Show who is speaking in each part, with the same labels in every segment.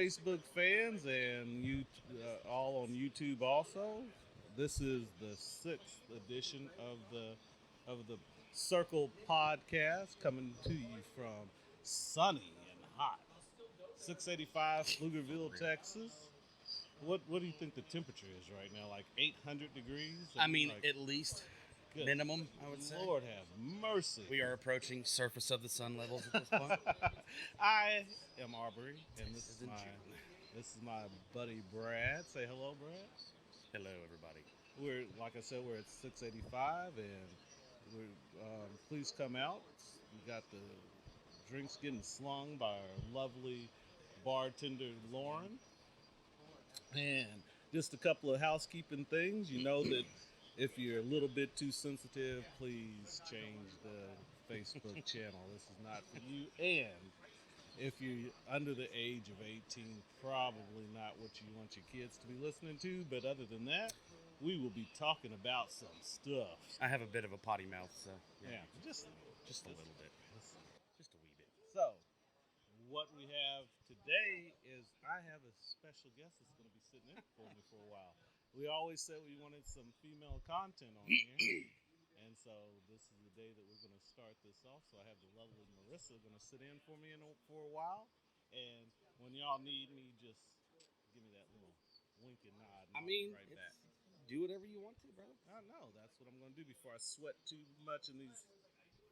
Speaker 1: Facebook fans and you all on YouTube also. This is the sixth edition of the Circle Podcast coming to you from sunny and hot 685 Pflugerville, Texas. What do you think the temperature is right now? Like 800 degrees?
Speaker 2: I mean,
Speaker 1: like,
Speaker 2: at least
Speaker 1: good
Speaker 2: minimum, I would say.
Speaker 1: Lord have mercy.
Speaker 2: We are approaching surface of the sun levels at this point.
Speaker 1: I am Aubrey, and this is
Speaker 2: in
Speaker 1: my
Speaker 2: June.
Speaker 1: this is my buddy Brad. Say hello, Brad.
Speaker 2: Hello, everybody.
Speaker 1: We're like I said, we're at 685, and we're please come out. We got the drinks getting slung by our lovely bartender Lauren, and just a couple of housekeeping things. You know that if you're a little bit too sensitive, please change the Facebook channel. This is not for you. And if you're under the age of 18, probably not what you want your kids to be listening to. But other than that, we will be talking about some stuff.
Speaker 2: I have a bit of a potty mouth, so
Speaker 1: Yeah,
Speaker 2: just a little bit. Just a wee bit.
Speaker 1: So, what we have today is I have a special guest that's going to be sitting in for me for a while. We always said we wanted some female content on here, and so this is the day that we're going to start this off. So I have the lovely Marissa going to sit in for me for a while, and when y'all need me, just give me that little wink and nod. And
Speaker 2: I
Speaker 1: I'll
Speaker 2: mean,
Speaker 1: be right back.
Speaker 2: do whatever you want to, brother.
Speaker 1: I know that's what I'm going to do before I sweat too much in these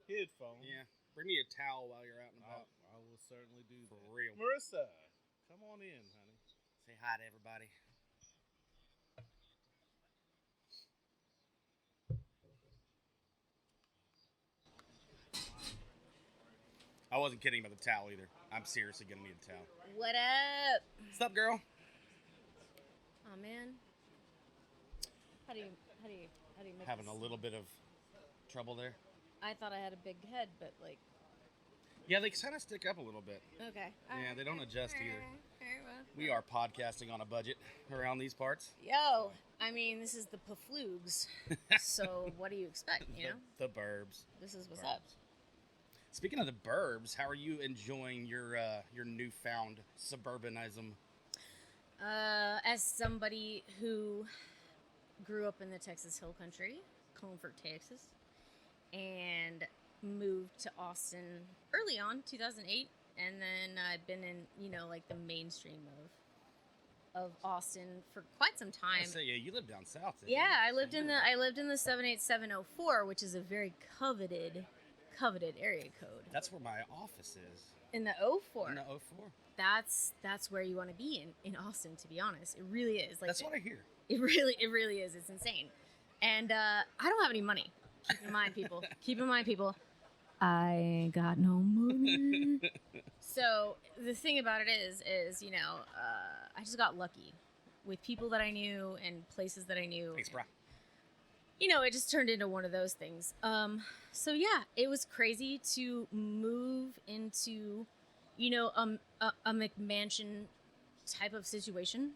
Speaker 1: headphones.
Speaker 2: Yeah. Bring me a towel while you're out and about.
Speaker 1: I will certainly do
Speaker 2: For
Speaker 1: that.
Speaker 2: real.
Speaker 1: Marissa, come on in, honey.
Speaker 2: Say hi to everybody. I wasn't kidding about the towel either. I'm seriously gonna need a towel.
Speaker 3: What up?
Speaker 2: What's up, girl?
Speaker 3: Oh man. How do you make
Speaker 2: Having
Speaker 3: this?
Speaker 2: a little bit of trouble there.
Speaker 3: I thought I had a big head, but like
Speaker 2: Yeah, they kind of stick up a little bit.
Speaker 3: okay.
Speaker 2: Yeah, they don't adjust either.
Speaker 3: Alright, well.
Speaker 2: We are podcasting on a budget around these parts.
Speaker 3: Yo, I mean this is the Paflugs. So what do you expect, you know?
Speaker 2: The burbs.
Speaker 3: This is what's
Speaker 2: Burbs.
Speaker 3: up.
Speaker 2: Speaking of the burbs, how are you enjoying your newfound suburbanism?
Speaker 3: As somebody who grew up in the Texas Hill Country, Comfort, Texas, and moved to Austin early on, 2008, and then I've been in, like the mainstream of Austin for quite some
Speaker 2: I
Speaker 3: time.
Speaker 2: say, yeah, you live down south. didn't you?
Speaker 3: Yeah, I lived in the 78704, which is a very coveted area code.
Speaker 2: That's where my office is.
Speaker 3: In the 04.
Speaker 2: In the 04.
Speaker 3: That's where you want to be in Austin, to be honest. It really is. Like
Speaker 2: That's what I hear.
Speaker 3: It really is. It's insane. And I don't have any money. Keep in mind, people. I ain't got no money. So the thing about it is I just got lucky with people that I knew and places that I knew.
Speaker 2: Thanks, bro.
Speaker 3: It just turned into one of those things. So yeah, it was crazy to move into, a McMansion type of situation.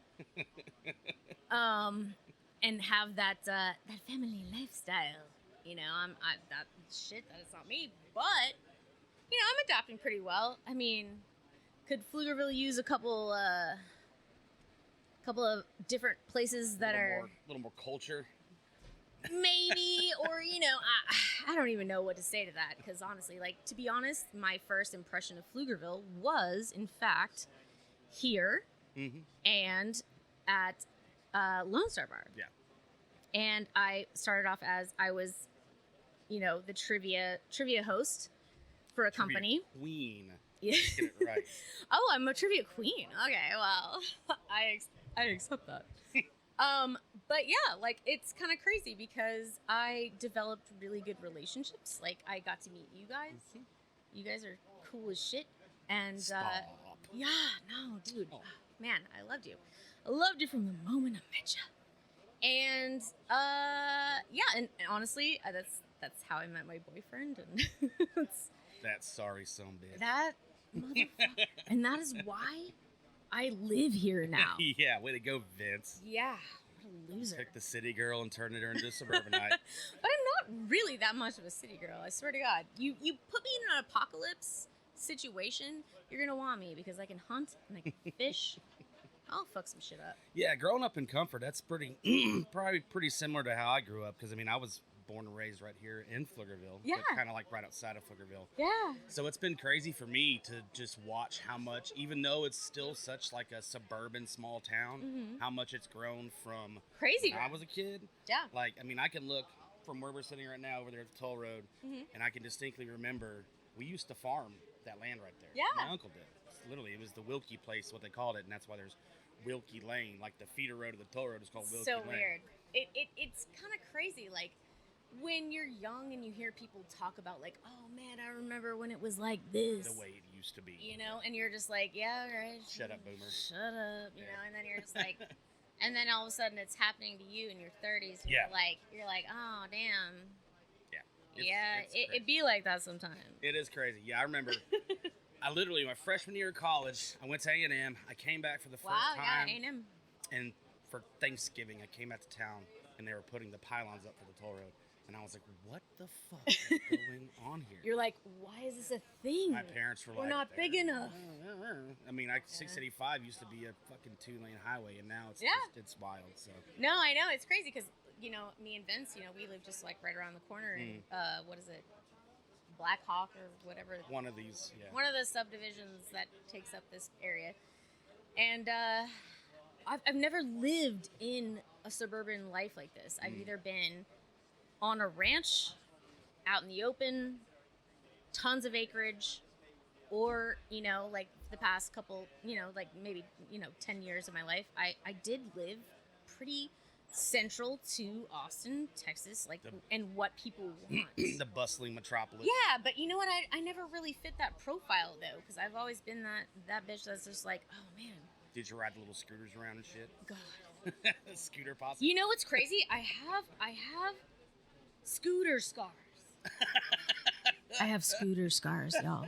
Speaker 3: And have that family lifestyle. That shit, that is not me. But, I'm adapting pretty well. I mean, could Pflugerville use a couple of different places that are
Speaker 2: A little more culture.
Speaker 3: maybe, or, I don't even know what to say to that. Because honestly, to be honest, my first impression of Pflugerville was, in fact, here and at Lone Star Bar.
Speaker 2: Yeah.
Speaker 3: And I started off as I was, the trivia host for a company.
Speaker 2: Queen.
Speaker 3: Yeah.
Speaker 2: Get it right.
Speaker 3: Oh, I'm a trivia queen. Okay, well, I accept that. But yeah, it's kind of crazy because I developed really good relationships. I got to meet you guys.
Speaker 2: Mm-hmm.
Speaker 3: You guys are cool as shit. And
Speaker 2: Stop.
Speaker 3: yeah, no, dude,
Speaker 2: Oh.
Speaker 3: man, I loved you. I loved you from the moment I met you. And yeah, and honestly, that's how I met my boyfriend, and
Speaker 2: That sorry son bitch.
Speaker 3: that motherfucker. And that is why I live here now.
Speaker 2: Yeah, way to go, Vince.
Speaker 3: Yeah, what a loser.
Speaker 2: Took the city girl and turned her into a suburbanite.
Speaker 3: But I'm not really that much of a city girl. I swear to God. You put me in an apocalypse situation, you're gonna want me because I can hunt and I can fish. I'll fuck some shit up.
Speaker 2: Yeah, growing up in Comfort, that's pretty probably pretty similar to how I grew up. Because I mean, I was born and raised right here in Pflugerville.
Speaker 3: Yeah.
Speaker 2: Kind of like right outside of Pflugerville.
Speaker 3: Yeah.
Speaker 2: So it's been crazy for me to just watch how much, even though it's still such like a suburban small town, how much it's grown from
Speaker 3: Crazy.
Speaker 2: when I was a kid.
Speaker 3: Yeah.
Speaker 2: Like, I mean, I can look from where we're sitting right now over there at the toll road, and I can distinctly remember we used to farm that land right there.
Speaker 3: Yeah.
Speaker 2: My uncle did. Literally, it was the Wilkie place, what they called it, and that's why there's Wilkie Lane. Like the feeder road of the toll road is called Wilkie
Speaker 3: So
Speaker 2: Lane.
Speaker 3: weird. It's kind of crazy. Like when you're young and you hear people talk about like, oh man, I remember when it was like this.
Speaker 2: The way it used to be.
Speaker 3: You know, and you're just like, yeah, right.
Speaker 2: Shut up, boomer.
Speaker 3: Shut up. You
Speaker 2: Yeah.
Speaker 3: know, and then you're just like, and then all of a sudden it's happening to you in your 30s. And
Speaker 2: Yeah.
Speaker 3: You're like, oh damn.
Speaker 2: Yeah. It's
Speaker 3: It
Speaker 2: crazy.
Speaker 3: be like that sometimes.
Speaker 2: It is crazy. Yeah, I remember. I literally, my freshman year of college, I went to A&M. I came back for the first
Speaker 3: Wow,
Speaker 2: time.
Speaker 3: yeah, ain't him.
Speaker 2: And for Thanksgiving, I came out to town, and they were putting the pylons up for the toll road. And I was like, what the fuck is going on here?
Speaker 3: You're like, why is this a thing?
Speaker 2: My parents were
Speaker 3: We're
Speaker 2: like,
Speaker 3: not big enough.
Speaker 2: I mean, 685 used to be a fucking 2-lane highway, and now it's
Speaker 3: Yeah.
Speaker 2: it's wild. So
Speaker 3: No, I know it's crazy because you know me and Vince, you know, we live just like right around the corner. And, what is it, Black Hawk or whatever?
Speaker 2: one of these, yeah.
Speaker 3: One of the subdivisions that takes up this area, and I've never lived in a suburban life like this. I've either been on a ranch, out in the open, tons of acreage, or you know, like the past couple, you know, like maybe 10 years of my life, I did live pretty central to Austin, Texas, like, and what people want.
Speaker 2: The bustling metropolis.
Speaker 3: Yeah, but you know what? I never really fit that profile though, because I've always been that bitch that's just like, oh man,
Speaker 2: Did you ride the little scooters around and shit?
Speaker 3: God.
Speaker 2: Scooter posse.
Speaker 3: You know what's crazy? I have scooter scars. I have scooter scars, y'all.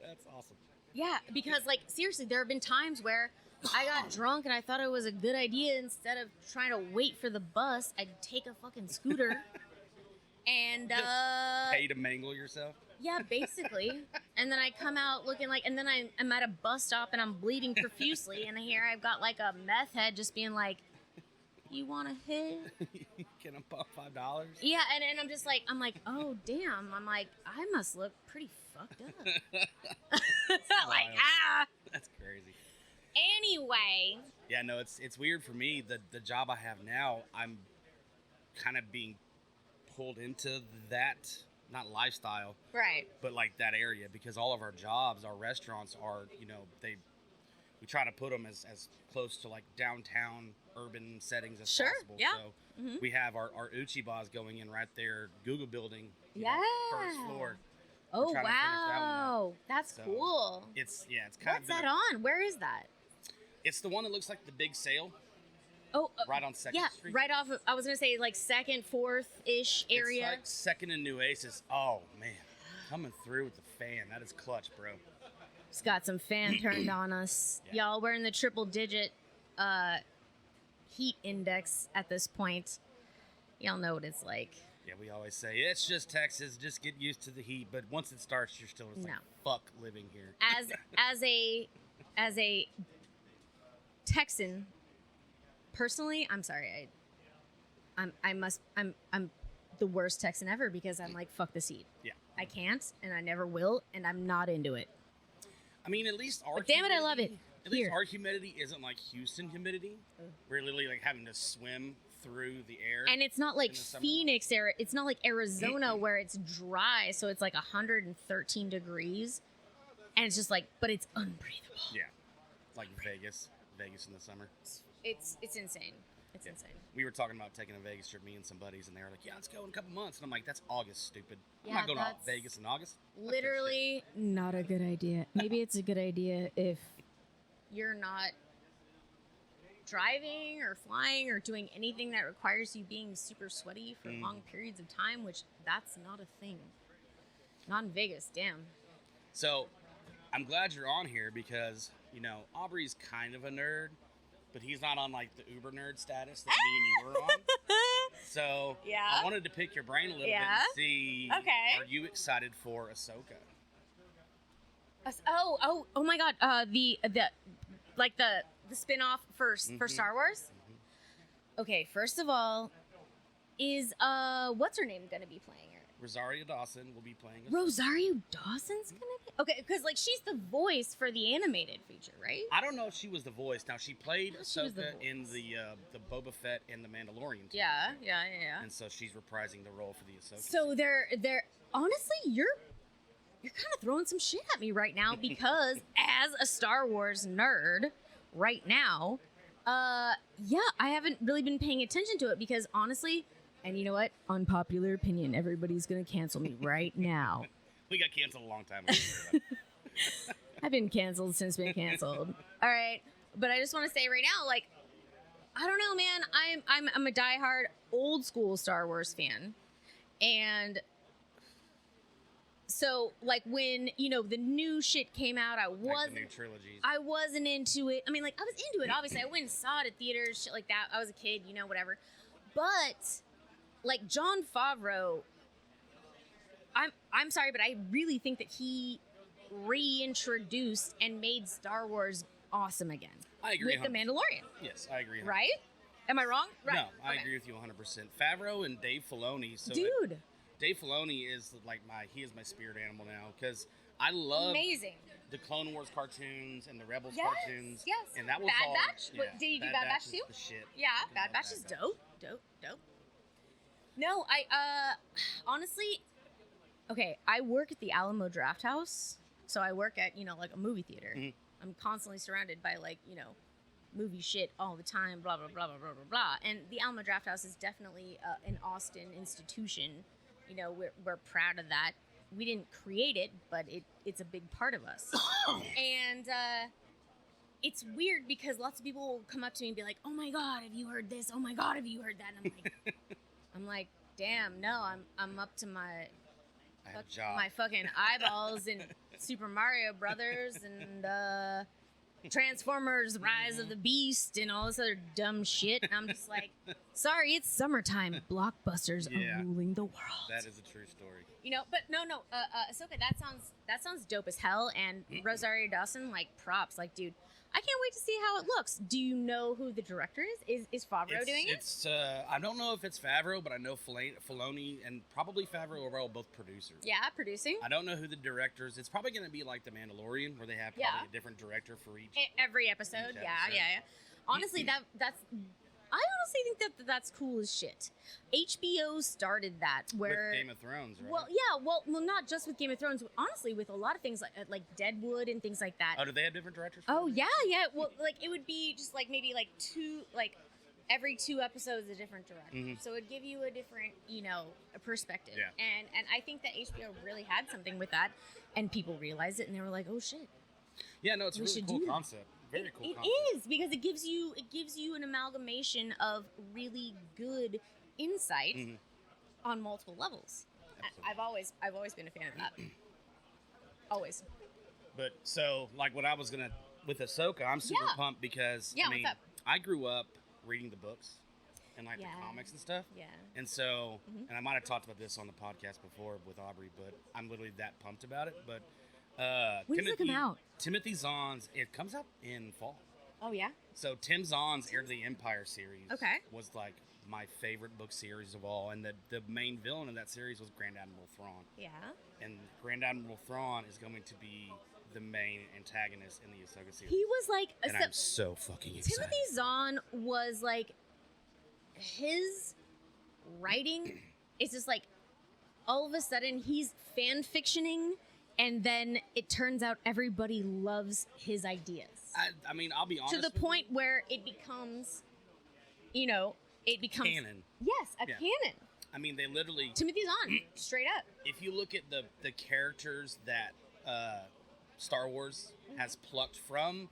Speaker 2: That's awesome.
Speaker 3: Yeah, because like seriously, there have been times where I got drunk and I thought it was a good idea, instead of trying to wait for the bus, I'd take a fucking scooter and
Speaker 2: Pay to mangle yourself.
Speaker 3: yeah, basically. And then I come out looking like, and then I'm at a bus stop and I'm bleeding profusely, and here I've got like a meth head just being like, you want to hit?
Speaker 2: Can I pump $5?
Speaker 3: Yeah, and I'm just like, I'm like, oh damn. I'm like, I must look pretty fucked up. Like,
Speaker 2: wild. That's crazy.
Speaker 3: Anyway.
Speaker 2: Yeah, no, it's weird for me. The job I have now, I'm kind of being pulled into that, not lifestyle,
Speaker 3: Right.
Speaker 2: but like that area, because all of our jobs, our restaurants are, you know, we try to put them as close to like downtown urban settings as
Speaker 3: Sure,
Speaker 2: possible.
Speaker 3: yeah.
Speaker 2: So we have our Uchibas going in right there, Google building, you
Speaker 3: Yeah.
Speaker 2: know, first floor.
Speaker 3: Oh,
Speaker 2: trying to finish that one up.
Speaker 3: wow. That's
Speaker 2: So,
Speaker 3: cool.
Speaker 2: It's kind
Speaker 3: What's
Speaker 2: of
Speaker 3: that on? Where is that?
Speaker 2: It's the one that looks like the big sale
Speaker 3: Oh,
Speaker 2: right on 2nd
Speaker 3: yeah,
Speaker 2: Street.
Speaker 3: right off of, I was going to say like 2nd, 4th-ish area.
Speaker 2: It's like 2nd and Nueces. Oh, man. Coming through with the fan. That is clutch, bro.
Speaker 3: It's got some fan turned on us.
Speaker 2: Yeah.
Speaker 3: Y'all, we're in the triple digit heat index at this point. Y'all know what it's like.
Speaker 2: Yeah, we always say, it's just Texas. Just get used to the heat. But once it starts, you're still just like,
Speaker 3: No.
Speaker 2: fuck living here.
Speaker 3: As a Texan, personally, I'm sorry. I'm the worst Texan ever, because I'm like, fuck this heat.
Speaker 2: Yeah.
Speaker 3: I can't, and I never will, and I'm not into it.
Speaker 2: I mean, at least our
Speaker 3: But damn it, I love
Speaker 2: humidity-
Speaker 3: it.
Speaker 2: At least
Speaker 3: Here.
Speaker 2: our humidity isn't like Houston humidity. We're literally like having to swim through the air.
Speaker 3: And it's not like
Speaker 2: In the summer.
Speaker 3: Phoenix area. It's not like Arizona where it's dry, so it's like 113 degrees, and it's just like, but it's unbreathable.
Speaker 2: Yeah. Like Vegas in the summer.
Speaker 3: It's insane. It's
Speaker 2: Yeah.
Speaker 3: insane.
Speaker 2: We were talking about taking a Vegas trip, me and some buddies, and they were like, yeah, let's go in a couple months. And I'm like, that's August, stupid. I'm
Speaker 3: Yeah,
Speaker 2: not going to
Speaker 3: that's-
Speaker 2: Vegas in August. Fuck that shit.
Speaker 3: Literally, not a good idea. Maybe it's a good idea if you're not driving or flying or doing anything that requires you being super sweaty for long periods of time, which that's not a thing. Not in Vegas, damn.
Speaker 2: So I'm glad you're on here because, you know, Aubrey's kind of a nerd, but he's not on like the uber nerd status that me and you were on. So
Speaker 3: Yeah.
Speaker 2: I wanted to pick your brain a little
Speaker 3: Yeah.
Speaker 2: bit and see,
Speaker 3: Okay.
Speaker 2: are you excited for Ahsoka?
Speaker 3: Oh my God! The like the spinoff for Star Wars. Okay, first of all, is what's her name going to be playing her?
Speaker 2: Rosario Dawson will be playing.
Speaker 3: Rosario Dawson's gonna be okay, because like she's the voice for the animated feature, right?
Speaker 2: I don't know if she was the voice. Now she played
Speaker 3: thought she was the
Speaker 2: Ahsoka in
Speaker 3: voice.
Speaker 2: the Boba Fett and the Mandalorian.
Speaker 3: Yeah.
Speaker 2: And so she's reprising the role for the Ahsoka.
Speaker 3: So they're honestly, you're kind of throwing some shit at me right now because as a Star Wars nerd right now, yeah, I haven't really been paying attention to it because honestly, and you know what? Unpopular opinion. Everybody's gonna cancel me right now.
Speaker 2: We got canceled a long time ago.
Speaker 3: I've been canceled since been canceled. All right, but I just want to say right now, like, I don't know, man. I'm a diehard old school Star Wars fan, and so like when the new shit came out,
Speaker 2: Like the new trilogies.
Speaker 3: I wasn't into it. I mean, like I was into it. Obviously, I went and saw it at theaters, shit like that. I was a kid, whatever. But like Jon Favreau, I'm sorry, but I really think that he reintroduced and made Star Wars awesome again.
Speaker 2: I agree.
Speaker 3: With The
Speaker 2: 100%.
Speaker 3: Mandalorian.
Speaker 2: Yes, I agree. 100%.
Speaker 3: Right? Am I wrong? Right.
Speaker 2: No, I
Speaker 3: Okay.
Speaker 2: agree with you 100%. Favreau and Dave Filoni. So
Speaker 3: Dude,
Speaker 2: Dave Filoni is like he is my spirit animal now because I love
Speaker 3: amazing.
Speaker 2: the Clone Wars cartoons and the Rebels
Speaker 3: Yes,
Speaker 2: cartoons.
Speaker 3: yes.
Speaker 2: And that was
Speaker 3: Bad
Speaker 2: all.
Speaker 3: Batch?
Speaker 2: Yeah,
Speaker 3: Did you do Bad Batch
Speaker 2: is
Speaker 3: too?
Speaker 2: The shit.
Speaker 3: Yeah,
Speaker 2: I
Speaker 3: Bad
Speaker 2: love
Speaker 3: Batch is dope. No, I honestly, okay, I work at the Alamo Draft House, so I work at like a movie theater.
Speaker 2: Mhm.
Speaker 3: I'm constantly surrounded by like movie shit all the time, blah blah blah blah blah blah blah. And the Alamo Draft House is definitely an Austin institution. We're proud of that. We didn't create it, but it's a big part of us. And it's weird because lots of people will come up to me and be like, "Oh my God, have you heard this? Oh my God, have you heard that?" And I'm like, damn, no, I'm up to my
Speaker 2: I have a job.
Speaker 3: my fucking eyeballs in Super Mario Brothers and Transformers: Rise of the Beast and all this other dumb shit. And I'm just like, sorry, it's summertime. Blockbusters
Speaker 2: Yeah.
Speaker 3: are ruling the world.
Speaker 2: That is a true story.
Speaker 3: But no, Ahsoka, that sounds dope as hell. And Rosario Dawson, like, props, like, dude. I can't wait to see how it looks. Do you know who the director is? Is Favreau doing it?
Speaker 2: It's I don't know if it's Favreau, but I know Filoni and probably Favreau are all both producers.
Speaker 3: Yeah, producing.
Speaker 2: I don't know who the director is. It's probably going to be like The Mandalorian, where they have probably a different director for each.
Speaker 3: Every episode.
Speaker 2: Each
Speaker 3: Yeah.
Speaker 2: episode.
Speaker 3: Honestly, that's. I honestly think that's cool as shit. HBO started that where
Speaker 2: With Game of Thrones, right?
Speaker 3: well, not just with Game of Thrones. Honestly, with a lot of things like Deadwood and things like that.
Speaker 2: Oh, do they have different directors? for
Speaker 3: Oh
Speaker 2: it?
Speaker 3: yeah. Well, like it would be just like maybe like every 2 episodes a different director.
Speaker 2: Mhm.
Speaker 3: So it'd give you a different a perspective.
Speaker 2: Yeah.
Speaker 3: And I think that HBO really had something with that, and people realized it, and they were like, oh shit.
Speaker 2: Yeah, no, it's a
Speaker 3: We
Speaker 2: really
Speaker 3: should
Speaker 2: cool
Speaker 3: do that.
Speaker 2: concept. Very cool
Speaker 3: It
Speaker 2: concept.
Speaker 3: is because it gives you an amalgamation of really good insight
Speaker 2: Mhm.
Speaker 3: on multiple levels.
Speaker 2: Absolutely.
Speaker 3: I've always been a fan of that. Always.
Speaker 2: But so, like, what I was gonna with Ahsoka, I'm super
Speaker 3: Yeah.
Speaker 2: pumped because
Speaker 3: Yeah,
Speaker 2: I mean,
Speaker 3: what's up?
Speaker 2: I grew up reading the books and like
Speaker 3: Yeah.
Speaker 2: the comics and stuff.
Speaker 3: Yeah.
Speaker 2: And so,
Speaker 3: Mhm.
Speaker 2: and I might have talked about this on the podcast before with Aubrey, but I'm literally that pumped about it. But
Speaker 3: When does it come out?
Speaker 2: Timothy Zahn's, it comes out in fall.
Speaker 3: Oh yeah.
Speaker 2: So Tim Zahn's Heir to the Empire series
Speaker 3: Okay.
Speaker 2: was like my favorite book series of all, and the main villain of that series was Grand Admiral Thrawn,
Speaker 3: Yeah.
Speaker 2: and Grand Admiral Thrawn is going to be the main antagonist in the Ahsoka series.
Speaker 3: He was like
Speaker 2: and I'm so fucking excited.
Speaker 3: Timothy Zahn was like his writing is just like all of a sudden he's fan fictioning, and then it turns out everybody loves his ideas
Speaker 2: I mean, I'll be honest.
Speaker 3: to the
Speaker 2: with you,
Speaker 3: point where it becomes
Speaker 2: canon.
Speaker 3: Yes, a
Speaker 2: Yeah.
Speaker 3: canon.
Speaker 2: I mean, they literally.
Speaker 3: Timothy Zahn, straight up.
Speaker 2: If you look at the characters that Star Wars has plucked from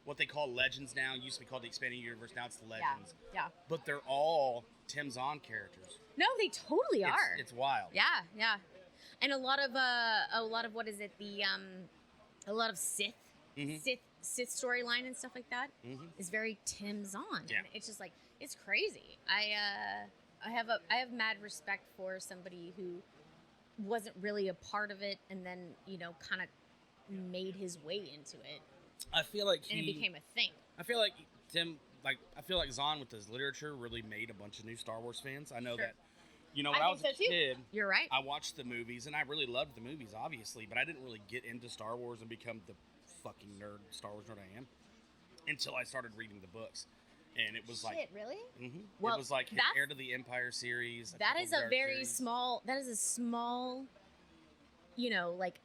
Speaker 2: what they call Legends now, used to be called the Expanded Universe, now it's the Legends.
Speaker 3: Yeah.
Speaker 2: But they're all Tim Zahn characters.
Speaker 3: No, they totally are.
Speaker 2: It's wild.
Speaker 3: Yeah. And a lot of what is it? A lot of Sith
Speaker 2: Mhm.
Speaker 3: Sith storyline and stuff like that is
Speaker 2: Mhm.
Speaker 3: very Tim Zahn.
Speaker 2: Yeah.
Speaker 3: And it's just like it's crazy. I have mad respect for somebody who wasn't really a part of it and then kind of made his way into it,
Speaker 2: I feel like
Speaker 3: and it became a thing.
Speaker 2: I feel like I feel like Zahn with his literature really made a bunch of new Star Wars fans. I know
Speaker 3: Sure.
Speaker 2: that, when I was a kid,
Speaker 3: You're right.
Speaker 2: I watched the movies and I really loved the movies, obviously, but I didn't really get into Star Wars and become the fucking Star Wars nerd I am, until I started reading the books. And it was
Speaker 3: Shit, really?
Speaker 2: Well, it was like his
Speaker 3: that's-
Speaker 2: Heir to the Empire series.
Speaker 3: That
Speaker 2: couple
Speaker 3: is
Speaker 2: of
Speaker 3: a
Speaker 2: Dark
Speaker 3: very
Speaker 2: series.
Speaker 3: small. That is a small, like,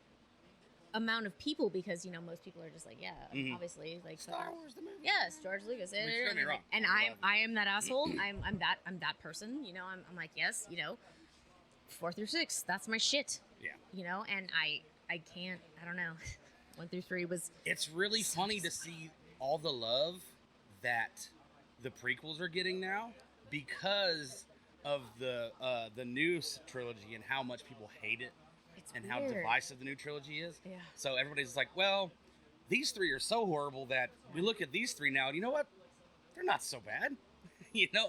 Speaker 3: amount of people, because most people are just like, yeah,
Speaker 2: Mhm.
Speaker 3: obviously, like
Speaker 2: Star Wars the movie.
Speaker 3: Yes, George Lucas.
Speaker 2: I mean, don't get me wrong,
Speaker 3: And
Speaker 2: I love
Speaker 3: I am that asshole. I'm that person. I'm like, yes, 4 through 6. That's my shit.
Speaker 2: Yeah.
Speaker 3: And I can't. I don't know. 1 through 3 was.
Speaker 2: It's really funny to see all the love that the prequels are getting now because of the new trilogy and how much people hate it
Speaker 3: It's
Speaker 2: and how
Speaker 3: weird.
Speaker 2: divisive the new trilogy is.
Speaker 3: Yeah.
Speaker 2: So everybody's like, well, these 3 are so horrible that we look at these 3 now, and you know what? They're not so bad.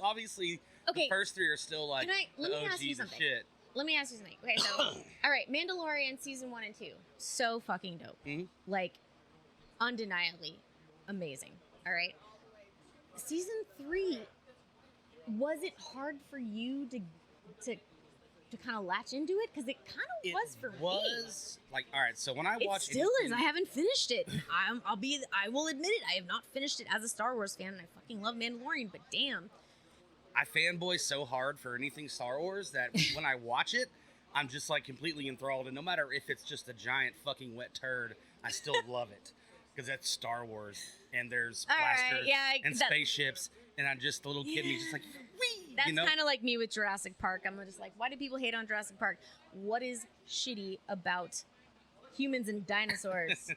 Speaker 2: Obviously,
Speaker 3: Okay.
Speaker 2: the first 3 are still like
Speaker 3: Let
Speaker 2: the
Speaker 3: me ask you
Speaker 2: OGs of
Speaker 3: something.
Speaker 2: shit.
Speaker 3: Let me ask you something. Okay, so all right, Mandalorian season 1 and 2, so fucking dope.
Speaker 2: Mhm.
Speaker 3: Like, undeniably amazing. All right. Season 3, was it hard for you to kind of latch into it? Because it kind of
Speaker 2: It
Speaker 3: was for me.
Speaker 2: was like, all right. So when I
Speaker 3: It
Speaker 2: watched,
Speaker 3: still is. I haven't finished it. I will admit it. I have not finished it as a Star Wars fan, and I fucking love Mandalorian. But damn,
Speaker 2: I fanboy so hard for anything Star Wars that when I watch it, I'm just like completely enthralled. And no matter if it's just a giant fucking wet turd, I still love it because that's Star Wars and there's
Speaker 3: All right,
Speaker 2: blasters
Speaker 3: yeah,
Speaker 2: and
Speaker 3: that-
Speaker 2: spaceships, and I'm just a little kid and he's just like, wee,
Speaker 3: that's kind of like me with Jurassic Park. I'm just like, why do people hate on Jurassic Park? What is shitty about humans and dinosaurs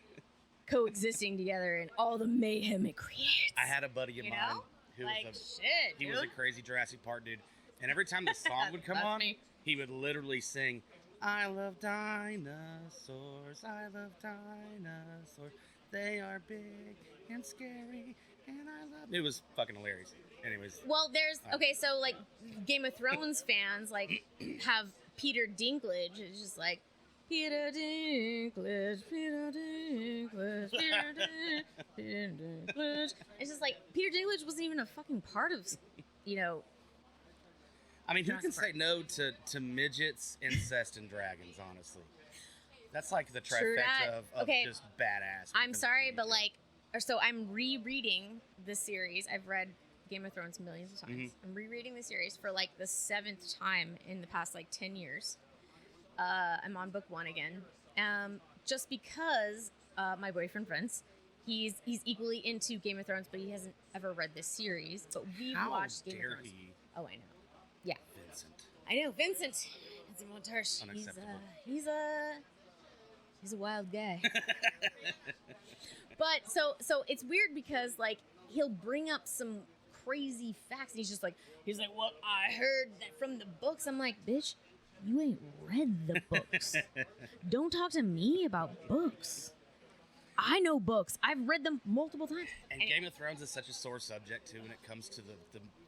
Speaker 3: coexisting together and all the mayhem it creates?
Speaker 2: I had a buddy of
Speaker 3: You
Speaker 2: mine
Speaker 3: know?
Speaker 2: who
Speaker 3: Like,
Speaker 2: was
Speaker 3: shit,
Speaker 2: he
Speaker 3: dude.
Speaker 2: was a crazy Jurassic Park dude, and every time the song would come
Speaker 3: That's
Speaker 2: on,
Speaker 3: me.
Speaker 2: he would literally sing, "I love dinosaurs, I love dinosaurs. They are big and scary, and I love." It was fucking hilarious. Anyways,
Speaker 3: Well, there's okay, so like Game of Thrones fans like have Peter Dinklage. It's just like Peter Dinklage, Peter Dinklage, Peter Dinklage. It's just like Peter Dinklage wasn't even a fucking part of,
Speaker 2: I mean, who
Speaker 3: Jurassic
Speaker 2: can
Speaker 3: Park.
Speaker 2: say no to midgets, incest, and dragons? Honestly, that's like the
Speaker 3: True
Speaker 2: trifecta
Speaker 3: that.
Speaker 2: of
Speaker 3: Okay.
Speaker 2: just badass.
Speaker 3: I'm
Speaker 2: within the
Speaker 3: sorry,
Speaker 2: TV
Speaker 3: but
Speaker 2: show.
Speaker 3: like, so I'm rereading the series. I've read Game of Thrones millions of times. I'm rereading the series for like the 7th time in the past like 10 years. I'm on book 1 again. Just because my boyfriend Vince, he's equally into Game of Thrones, but he hasn't ever read this series. But we've
Speaker 2: how
Speaker 3: watched Game of
Speaker 2: dare
Speaker 3: Thrones.
Speaker 2: he,
Speaker 3: Oh, I know. Yeah,
Speaker 2: Vincent?
Speaker 3: I know. Vincent Montarch.
Speaker 2: Unacceptable.
Speaker 3: He's a wild guy. But so it's weird because like he'll bring up some crazy facts and he's like, what I heard that from the books. I'm like, bitch, you ain't read the books. Don't talk to me about books. I know books. I've read them multiple times.
Speaker 2: And Game of Thrones is such a sore subject too when it comes to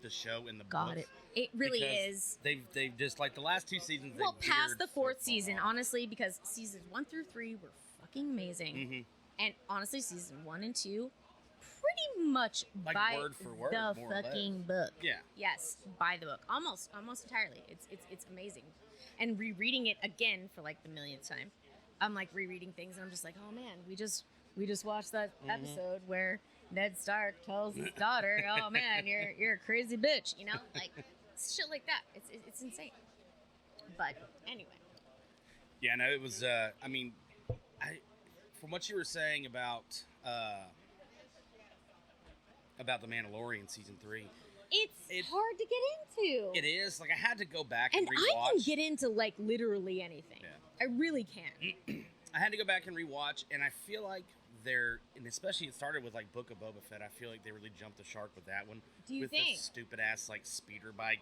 Speaker 2: the show and the
Speaker 3: God,
Speaker 2: books.
Speaker 3: it really
Speaker 2: because
Speaker 3: is.
Speaker 2: They've just like the last 2 seasons.
Speaker 3: Well,
Speaker 2: they
Speaker 3: past
Speaker 2: veered
Speaker 3: the
Speaker 2: so
Speaker 3: 4th
Speaker 2: far
Speaker 3: season,
Speaker 2: off.
Speaker 3: honestly, because seasons 1 through 3 were fucking amazing.
Speaker 2: Mhm.
Speaker 3: And honestly, season 1 and 2, pretty much
Speaker 2: Like
Speaker 3: by
Speaker 2: word for word,
Speaker 3: the
Speaker 2: more or less.
Speaker 3: fucking book.
Speaker 2: Yeah.
Speaker 3: Yes, by the book, almost entirely. It's amazing. And rereading it again for like the millionth time, I'm like rereading things, and I'm just like, oh man, we just watched that episode where Ned Stark tells his daughter, oh man, you're a crazy bitch, like shit like that. It's insane. But anyway.
Speaker 2: Yeah, no, it was. I mean, from what you were saying about the Mandalorian season 3,
Speaker 3: It's hard to get into.
Speaker 2: it is like I had to go back and
Speaker 3: And I
Speaker 2: rewatch.
Speaker 3: can get into like literally anything.
Speaker 2: Yeah.
Speaker 3: I really can.
Speaker 2: I had to go back and rewatch, and I feel like and especially it started with like Book of Boba Fett. I feel like they really jumped the shark with that one.
Speaker 3: Do you
Speaker 2: with
Speaker 3: think?
Speaker 2: the stupid ass like speeder bike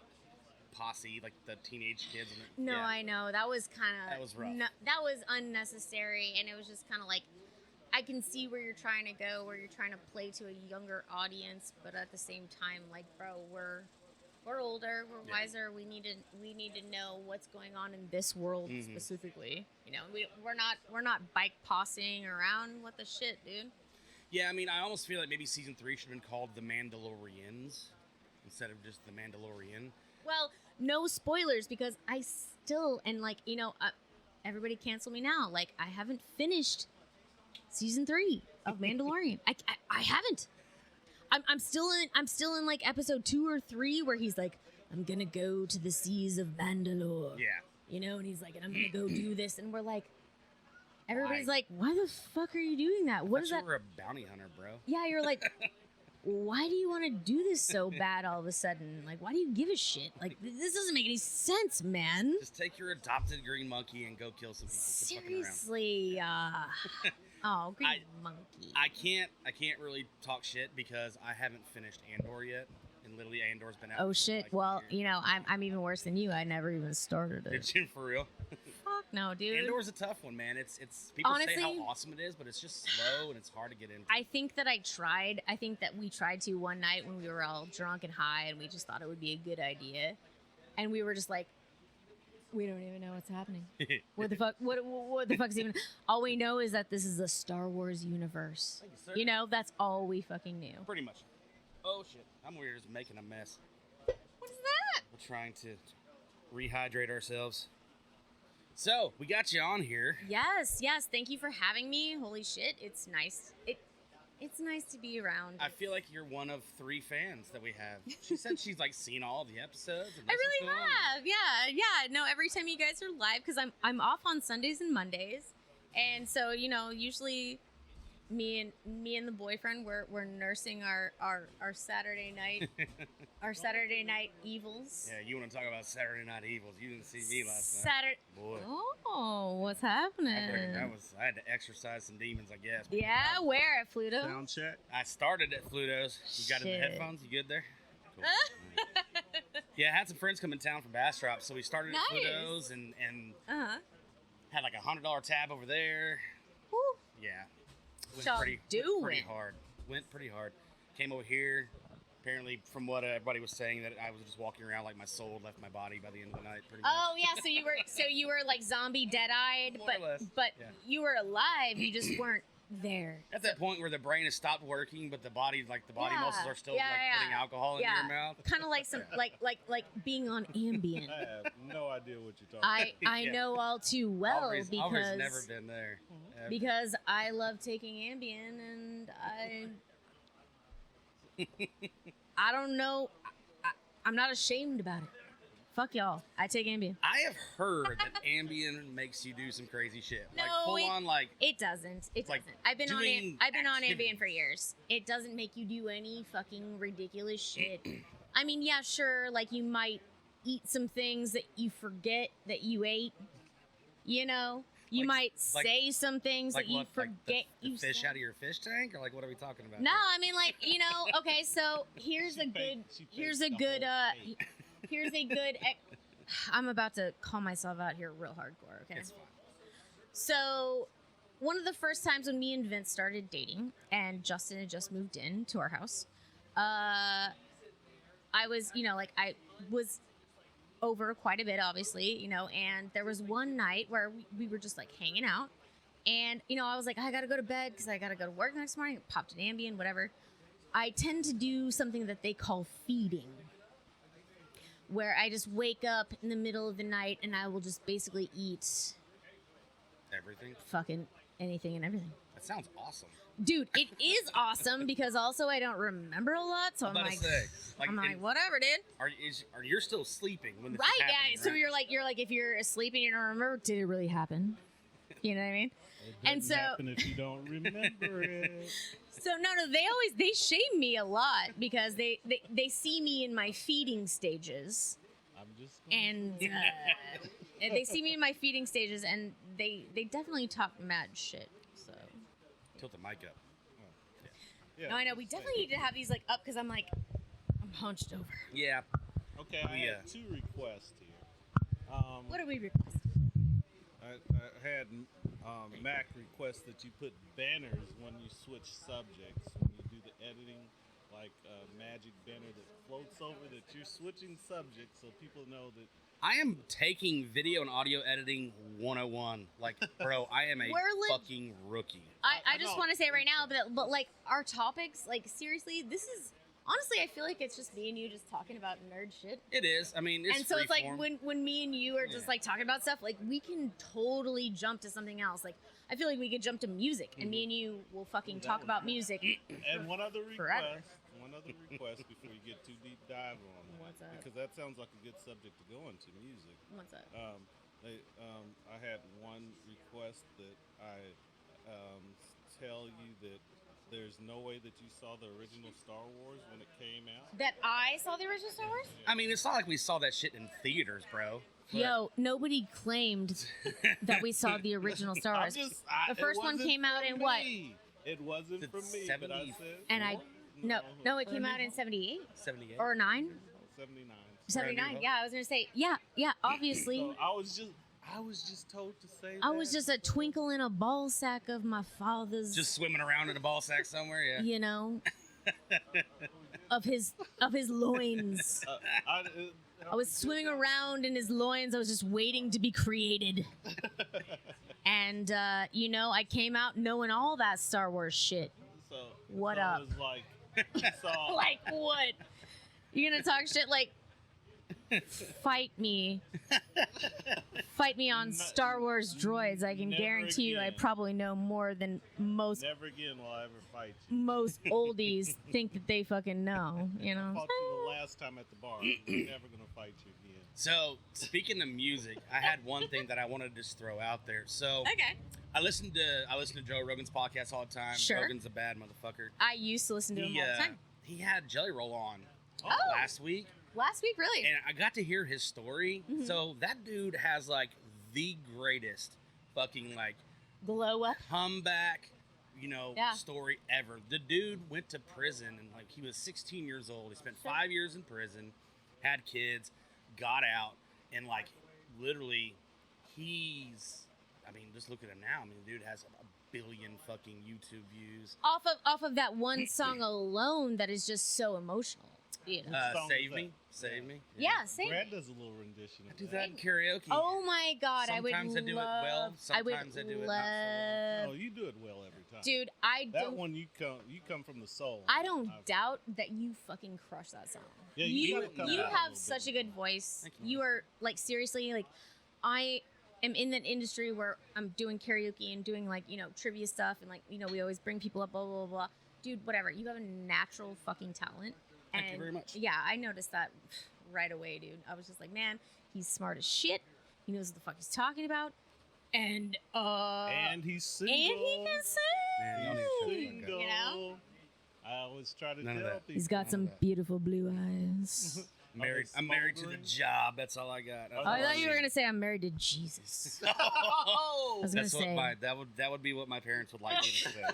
Speaker 2: posse, like the teenage kids. And
Speaker 3: No,
Speaker 2: yeah.
Speaker 3: I know that was kind of
Speaker 2: That was rough.
Speaker 3: that was unnecessary, and it was just kind of like I can see where you're trying to go, where you're trying to play to a younger audience, but at the same time, like, bro, We're older. We're
Speaker 2: Yeah.
Speaker 3: wiser. We need to know what's going on in this world
Speaker 2: Mhm.
Speaker 3: specifically. You know, we're not bike possing around. What the shit, dude?
Speaker 2: Yeah, I mean, I almost feel like maybe season 3 should have been called The Mandalorians instead of just The Mandalorian.
Speaker 3: Well, no spoilers because I still and like everybody cancel me now. Like I haven't finished season 3 of Mandalorian. I haven't. I'm still in like episode 2 or 3 where he's like, I'm gonna go to the seas of Mandalore.
Speaker 2: Yeah.
Speaker 3: You know, and he's like, and I'm gonna go do this, and we're like, everybody's
Speaker 2: Why?
Speaker 3: like, why the fuck are you doing that? What
Speaker 2: I
Speaker 3: is
Speaker 2: thought
Speaker 3: that?
Speaker 2: you were a bounty hunter, bro.
Speaker 3: Yeah, you're like, why do you want to do this so bad all of a sudden? Like, why do you give a shit? Like, this doesn't make any sense, man.
Speaker 2: Just take your adopted green monkey and go kill some people. Quit fucking around.
Speaker 3: Seriously, oh, green monkey.
Speaker 2: I can't really talk shit because I haven't finished Andor yet, and literally Andor's been out.
Speaker 3: Oh
Speaker 2: for
Speaker 3: shit!
Speaker 2: like a
Speaker 3: Well,
Speaker 2: year.
Speaker 3: you know, I'm even worse than you. I never even started it.
Speaker 2: Did you for real?
Speaker 3: Fuck no, dude.
Speaker 2: Andor's a tough one, man. It's people say
Speaker 3: Honestly-
Speaker 2: how awesome it is, but it's just slow and it's hard to get into.
Speaker 3: I think that I tried. I think that we tried to one night when we were all drunk and high, and we just thought it would be a good idea, and we were just like, we don't even know what's happening. What the fuck? What the fuck is even? All we know is that this is the Star Wars universe.
Speaker 2: Thank you, sir.
Speaker 3: You know, that's all we fucking knew.
Speaker 2: Pretty much. Oh shit! I'm weird as making a mess.
Speaker 3: What is that?
Speaker 2: We're trying to rehydrate ourselves. So we got you on here.
Speaker 3: Yes. Thank you for having me. Holy shit, it's nice. It's nice to be around.
Speaker 2: I feel like you're one of 3 fans that we have. She said she's like seen all the episodes. And
Speaker 3: I
Speaker 2: listened
Speaker 3: really
Speaker 2: to them.
Speaker 3: have. Yeah. No, every time you guys are live, because I'm off on Sundays and Mondays, and so usually me and the boyfriend we're nursing our Saturday night evils.
Speaker 2: Yeah, you want to talk about Saturday Night Evils? You didn't see me last night.
Speaker 3: Saturday.
Speaker 2: Boy,
Speaker 3: Oh, what's happening?
Speaker 2: I had to exercise some demons, I guess.
Speaker 3: Yeah, where at Fluto?
Speaker 1: Sound check.
Speaker 2: I started at Fluto's. You got in the
Speaker 3: Shit.
Speaker 2: headphones? You good there? Cool. Yeah, I had some friends come in town from Bastrop, so we started at
Speaker 3: Nice.
Speaker 2: Fluto's and
Speaker 3: Uh-huh.
Speaker 2: had like $100 tab over there.
Speaker 3: Woo.
Speaker 2: Yeah.
Speaker 3: Y'all
Speaker 2: Pretty
Speaker 3: doing?
Speaker 2: hard. Went pretty hard. Came over here. Apparently, from what everybody was saying, that I was just walking around like my soul had left my body by the end of the night. Pretty much.
Speaker 3: Oh yeah, so you were like zombie dead-eyed,
Speaker 2: More or less,
Speaker 3: but
Speaker 2: yeah.
Speaker 3: you were alive. You just weren't there.
Speaker 2: At that point where the brain has stopped working, but the body,
Speaker 3: Yeah,
Speaker 2: muscles are still
Speaker 3: yeah,
Speaker 2: like
Speaker 3: yeah.
Speaker 2: putting alcohol into
Speaker 3: Yeah.
Speaker 2: your mouth.
Speaker 3: Kind of like some like being on Ambien.
Speaker 1: I have no idea what you're talking
Speaker 3: I
Speaker 2: Yeah.
Speaker 3: know all too well
Speaker 2: Aubrey's
Speaker 3: because
Speaker 2: never been there. Ever.
Speaker 3: because I love taking Ambien and I don't know. I'm not ashamed about it. Fuck y'all. I take Ambien.
Speaker 2: I have heard that Ambien makes you do some crazy shit.
Speaker 3: No,
Speaker 2: like full on like
Speaker 3: It doesn't. It
Speaker 2: Like,
Speaker 3: doesn't. I've been
Speaker 2: doing
Speaker 3: on
Speaker 2: activity.
Speaker 3: Ambien for years. It doesn't make you do any fucking ridiculous shit. I mean, yeah, sure, like you might eat some things that you forget that you ate. You know, you
Speaker 2: Like-
Speaker 3: might
Speaker 2: like-
Speaker 3: say some things
Speaker 2: like
Speaker 3: that you
Speaker 2: what,
Speaker 3: forget
Speaker 2: like the
Speaker 3: you
Speaker 2: fish
Speaker 3: said.
Speaker 2: out of your fish tank, or like what are we talking about?
Speaker 3: No,
Speaker 2: here?
Speaker 3: I mean like, okay, so here's a good
Speaker 1: She
Speaker 3: here's a
Speaker 1: faked the
Speaker 3: good
Speaker 1: whole cake.
Speaker 3: here's a good I'm about to call myself out here real hardcore, okay?
Speaker 2: It's fine.
Speaker 3: So, one of the first times when me and Vince started dating, and Justin had just moved in to our house, I was, I was over quite a bit, obviously, and there was one night where we were just like hanging out, and, I was like, I gotta go to bed because I gotta go to work the next morning. Popped an Ambien, whatever. I tend to do something that they call feeding, where I just wake up in the middle of the night and I will just basically eat
Speaker 2: Everything.
Speaker 3: fucking anything and everything.
Speaker 2: That sounds awesome.
Speaker 3: Dude, it is awesome because also I don't remember a lot, so I'm
Speaker 2: about to
Speaker 3: like,
Speaker 2: say, like,
Speaker 3: I'm like,
Speaker 2: and
Speaker 3: whatever, dude.
Speaker 2: are you still sleeping when this
Speaker 3: Right?
Speaker 2: is happening,
Speaker 3: Yeah. So
Speaker 2: right?
Speaker 3: you're like, if you're asleep and you don't remember, did it really happen? You know what I mean?
Speaker 1: It
Speaker 3: And
Speaker 1: doesn't
Speaker 3: so-
Speaker 1: happen if you don't remember it.
Speaker 3: So no, they shame me a lot because they see me in my feeding stages,
Speaker 1: I'm just gonna
Speaker 3: and and they see me in my feeding stages, and they definitely talk mad shit. So
Speaker 2: Tilt the mic up.
Speaker 1: yeah,
Speaker 3: no, I know we
Speaker 1: just say
Speaker 3: definitely
Speaker 1: it.
Speaker 3: need to have these like up because I'm hunched over.
Speaker 2: Yeah.
Speaker 1: Okay, I
Speaker 2: Yeah.
Speaker 1: had 2 requests here.
Speaker 3: What are we requesting?
Speaker 1: I had Mac request that you put banners when you switch subjects when you do the editing. like a magic banner that floats over that you're switching subjects, so people know that.
Speaker 2: I am taking video and audio editing 101. Like, bro, I am a fucking rookie.
Speaker 3: I just
Speaker 1: know.
Speaker 3: want to say right now, but like our topics, like seriously, this is honestly, I feel like it's just me and you just talking about nerd shit.
Speaker 2: It is. I mean, it's
Speaker 3: and so it's like
Speaker 2: freeform.
Speaker 3: when me and you are just like talking about stuff, like we can totally jump to something else. Like I feel like we could jump to music, and me and you will fucking talk about music.
Speaker 1: And one other
Speaker 3: Forever.
Speaker 1: request before you get too deep dive on that,
Speaker 3: What's up?
Speaker 1: because that sounds like a good subject to go into music.
Speaker 3: What's up?
Speaker 1: I had one request that I tell you that there's no way that you saw the original Star Wars when it came out.
Speaker 3: That I saw the original Star Wars?
Speaker 2: I mean, it's not like we saw that shit in theaters, bro. But
Speaker 3: Yo, nobody claimed that we saw the original Star Wars. The first one came out in what?
Speaker 1: It wasn't
Speaker 2: The
Speaker 1: for me. But I
Speaker 2: 70s.
Speaker 1: said,
Speaker 3: And no, it came out in 78
Speaker 2: 78.
Speaker 3: or 9?
Speaker 1: 79.
Speaker 3: 79. Yeah, I was going to say, yeah, obviously.
Speaker 1: So I was just told to say
Speaker 3: I
Speaker 1: that.
Speaker 3: was just a twinkle in a ball sack of my father's,
Speaker 2: Just swimming around in a ball sack somewhere, yeah.
Speaker 3: you know, of his loins. I was swimming around in his loins. I was just waiting to be created. And, I came out knowing all that Star Wars shit.
Speaker 1: So,
Speaker 3: What
Speaker 1: so
Speaker 3: up?
Speaker 1: It was like, you saw,
Speaker 3: Like what? You're gonna talk shit like fight me. Fight me on Star Wars droids. I can
Speaker 1: Never
Speaker 3: guarantee you I
Speaker 1: again.
Speaker 3: probably know more than most
Speaker 1: never again will I ever fight you.
Speaker 3: oldies think that they fucking know, you
Speaker 1: I
Speaker 3: know?
Speaker 1: fought you the last time at the bar. I'm never gonna fight you again.
Speaker 2: So, speaking of music, I had one thing that I wanted to just throw out there. So,
Speaker 3: Okay.
Speaker 2: I listen to Joe Rogan's podcast all the time.
Speaker 3: Sure.
Speaker 2: Rogan's a bad motherfucker.
Speaker 3: I used to listen to him all the time.
Speaker 2: He had Jelly Roll on
Speaker 3: Oh.
Speaker 2: last week,
Speaker 3: Last week, really?
Speaker 2: and I got to hear his story.
Speaker 3: Mhm.
Speaker 2: So that dude has like the greatest fucking like
Speaker 3: Glow up.
Speaker 2: comeback,
Speaker 3: Yeah.
Speaker 2: story ever. The dude went to prison and like he was 16 years old. He spent
Speaker 3: Sure.
Speaker 2: 5 years in prison, had kids, got out, and like literally, just look at him now. I mean, the dude has a billion fucking YouTube views.
Speaker 3: Off of that one song alone that is just so emotional. You know?
Speaker 1: song
Speaker 2: Save
Speaker 1: is
Speaker 2: me,
Speaker 1: that?
Speaker 2: save me.
Speaker 3: Yeah, same.
Speaker 1: Brad does a little rendition
Speaker 2: I
Speaker 1: of
Speaker 2: do
Speaker 1: that.
Speaker 2: that in karaoke.
Speaker 3: Oh my god, I would
Speaker 2: Sometimes I do it
Speaker 3: love.
Speaker 2: well,
Speaker 3: I would
Speaker 2: sometimes I do it not so well.
Speaker 3: love.
Speaker 1: Oh, you do it well every time.
Speaker 3: Dude, I
Speaker 1: that
Speaker 3: don't.
Speaker 1: one you come from the soul.
Speaker 3: I don't
Speaker 1: I've-
Speaker 3: doubt that you fucking crush that song.
Speaker 1: Yeah,
Speaker 3: you
Speaker 1: gotta come
Speaker 3: you
Speaker 1: out a
Speaker 3: have
Speaker 1: little
Speaker 3: such a
Speaker 1: bit.
Speaker 3: good voice.
Speaker 2: Thank you.
Speaker 3: You are like seriously like I am in that industry where I'm doing karaoke and doing like trivia stuff and like we always bring people up blah blah blah. Dude, whatever. You have a natural fucking talent.
Speaker 2: Thank you
Speaker 3: And
Speaker 2: very much.
Speaker 3: yeah, I noticed that right away, dude. I was just like, man, he's smart as shit. He knows what the fuck he's talking about. And
Speaker 1: he's single.
Speaker 3: and he can sing.
Speaker 2: Man, y'all need to shut the fuck
Speaker 1: Single.
Speaker 2: up.
Speaker 3: You know?
Speaker 1: I always try to
Speaker 2: None of
Speaker 1: tell
Speaker 2: that.
Speaker 1: people.
Speaker 3: He's got some
Speaker 2: that.
Speaker 3: beautiful blue eyes.
Speaker 2: Married. I'm married to the
Speaker 1: smoldering?
Speaker 2: job. That's all I got.
Speaker 1: Oh,
Speaker 3: Oh, I thought you were gonna say I'm married to Jesus. I was gonna
Speaker 2: That's
Speaker 3: say,
Speaker 2: what that would be what my parents would like me to say.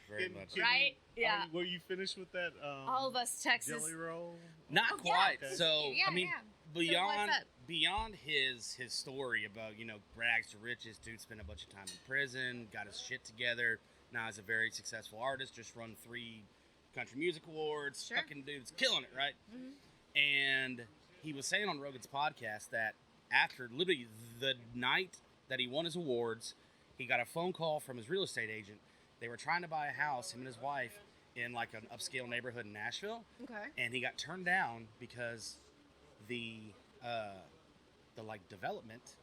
Speaker 2: Very
Speaker 1: Can-
Speaker 2: much.
Speaker 1: can
Speaker 3: Right?
Speaker 1: you-
Speaker 3: Yeah.
Speaker 1: Were you finished with that?
Speaker 3: all of us Texas.
Speaker 1: Jelly roll.
Speaker 2: Not
Speaker 3: Oh, yeah.
Speaker 2: quite.
Speaker 1: Okay.
Speaker 2: So
Speaker 3: Yeah,
Speaker 2: I mean,
Speaker 3: yeah.
Speaker 2: beyond
Speaker 3: what's up?
Speaker 2: beyond his story about rags to riches, dude spent a bunch of time in prison, got his shit together. Now he's a very successful artist. Just run 3 country music awards.
Speaker 3: Sure.
Speaker 2: Fucking dude's killing it, right?
Speaker 3: Mhm.
Speaker 2: And he was saying on Rogan's podcast that after literally the night that he won his awards, he got a phone call from his real estate agent. They were trying to buy a house, him and his wife, in like an upscale neighborhood in Nashville,
Speaker 3: Okay.
Speaker 2: and he got turned down because the like development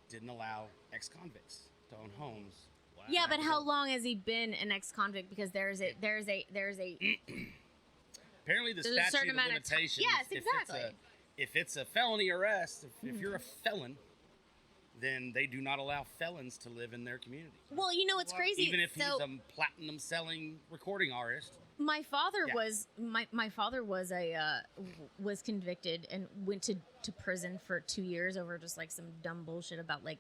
Speaker 2: didn't allow ex-convicts to own homes.
Speaker 1: Wow.
Speaker 3: Yeah, but how long has he been an ex-convict? Because there's a
Speaker 2: Apparently, the
Speaker 3: There's a
Speaker 2: statute
Speaker 3: certain
Speaker 2: of
Speaker 3: amount of ti-
Speaker 2: limitations.
Speaker 3: Yes, exactly.
Speaker 2: If it's a felony arrest, if you're a felon, then they do not allow felons to live in their community.
Speaker 3: well, it's crazy.
Speaker 2: Even if
Speaker 3: so
Speaker 2: he's a platinum selling recording artist.
Speaker 3: my father
Speaker 2: Yeah.
Speaker 3: was my father was was convicted and went to prison for 2 years over just like some dumb bullshit about like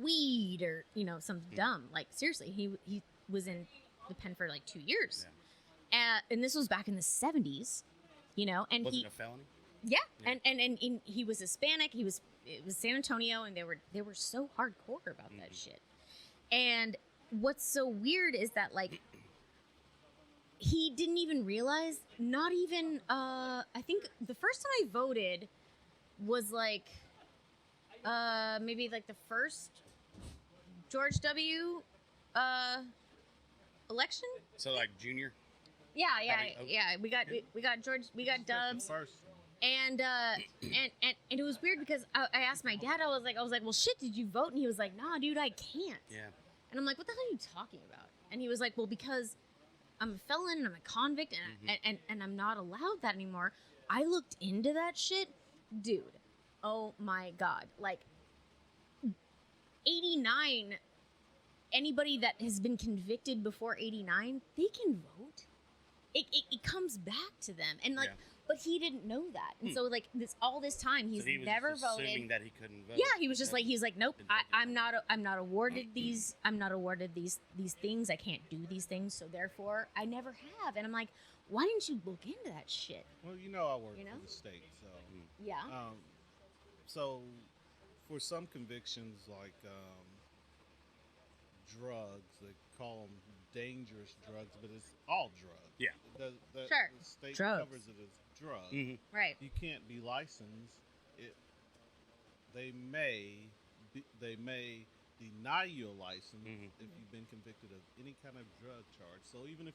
Speaker 3: weed or some dumb like seriously he was in the pen for like 2 years. And this was back in the 70s, and
Speaker 2: Was
Speaker 3: he
Speaker 2: it a felony?
Speaker 3: yeah,
Speaker 2: Yeah.
Speaker 3: And he was Hispanic. It was San Antonio, and they were so hardcore about that shit. And what's so weird is that like he didn't even realize. Not even. I think the first time I voted was like, maybe like the first George W. Election.
Speaker 2: So like junior.
Speaker 3: Yeah.
Speaker 2: Probably- oh.
Speaker 3: Yeah. We got George. We got Dubs.
Speaker 1: First.
Speaker 3: And it was weird because I asked my dad. I was like, well, shit, did you vote? And he was like, nah, dude, I can't.
Speaker 2: Yeah.
Speaker 3: And I'm like, what the hell are you talking about? And he was like, well, because I'm a felon and I'm a convict and I'm not allowed that anymore. I looked into that shit, dude. Oh my god, like 89. Anybody that has been convicted before 89, they can vote. It comes back to them, and like.
Speaker 2: Yeah.
Speaker 3: But he didn't know that, and so like all this time he's
Speaker 2: So he was
Speaker 3: never
Speaker 2: just
Speaker 3: voted.
Speaker 2: assuming that he couldn't vote.
Speaker 3: Yeah, he was just like he's like, nope,
Speaker 2: Didn't think
Speaker 3: I'm not awarded these. I'm not awarded these things. I can't do these things, so therefore I never have. And I'm like, why didn't you look into that shit?
Speaker 1: Well, you know I work
Speaker 3: You know?
Speaker 1: for the state, so
Speaker 3: Yeah.
Speaker 1: so for some convictions like drugs, they call them dangerous drugs, but it's all drugs.
Speaker 2: Yeah.
Speaker 3: Sure.
Speaker 1: The state
Speaker 3: Drugs.
Speaker 1: covers it as drugs.
Speaker 2: Mhm.
Speaker 3: Right.
Speaker 1: You can't be licensed. They may deny you a license
Speaker 2: Mhm.
Speaker 1: if you've been convicted of any kind of drug charge. So even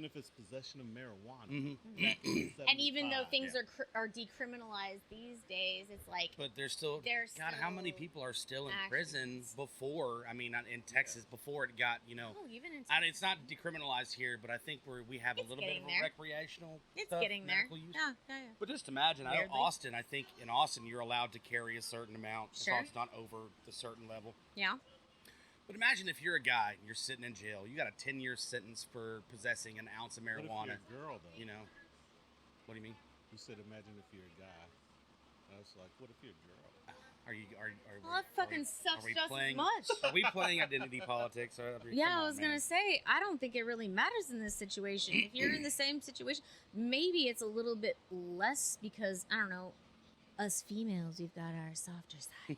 Speaker 1: if it's possession of marijuana,
Speaker 2: Mhm.
Speaker 3: And even though
Speaker 1: 75.
Speaker 3: things are decriminalized these days, it's like
Speaker 2: But there's still,
Speaker 3: There's
Speaker 2: God, how many
Speaker 3: still
Speaker 2: people are still in
Speaker 3: actions.
Speaker 2: prison before? I mean, in Texas, before it got,
Speaker 3: oh, even in
Speaker 2: and it's not decriminalized here, but I think we have a
Speaker 3: It's
Speaker 2: little bit
Speaker 3: getting
Speaker 2: of
Speaker 3: there.
Speaker 2: a recreational
Speaker 3: it's
Speaker 2: stuff,
Speaker 3: getting there.
Speaker 2: medical use.
Speaker 3: Yeah.
Speaker 2: But just imagine, I know
Speaker 3: Weirdly.
Speaker 2: Austin, I think in Austin you're allowed to carry a certain amount as long
Speaker 3: Sure.
Speaker 2: as it's not over the certain level.
Speaker 3: Yeah.
Speaker 2: But imagine if you're a guy and you're sitting in jail, you got a 10-year sentence for possessing an ounce of
Speaker 1: What if
Speaker 2: marijuana.
Speaker 1: you're a girl though?
Speaker 2: You know, what do you mean?
Speaker 1: You said imagine if you're a guy. I was like, what if you're a girl?
Speaker 3: Well, that fucking sucks just as much.
Speaker 2: Are we playing identity politics?
Speaker 3: Yeah, I was gonna say, I don't think it really matters in this situation. If you're in the same situation, maybe it's a little bit less because I don't know. Us females, we've got our softer side,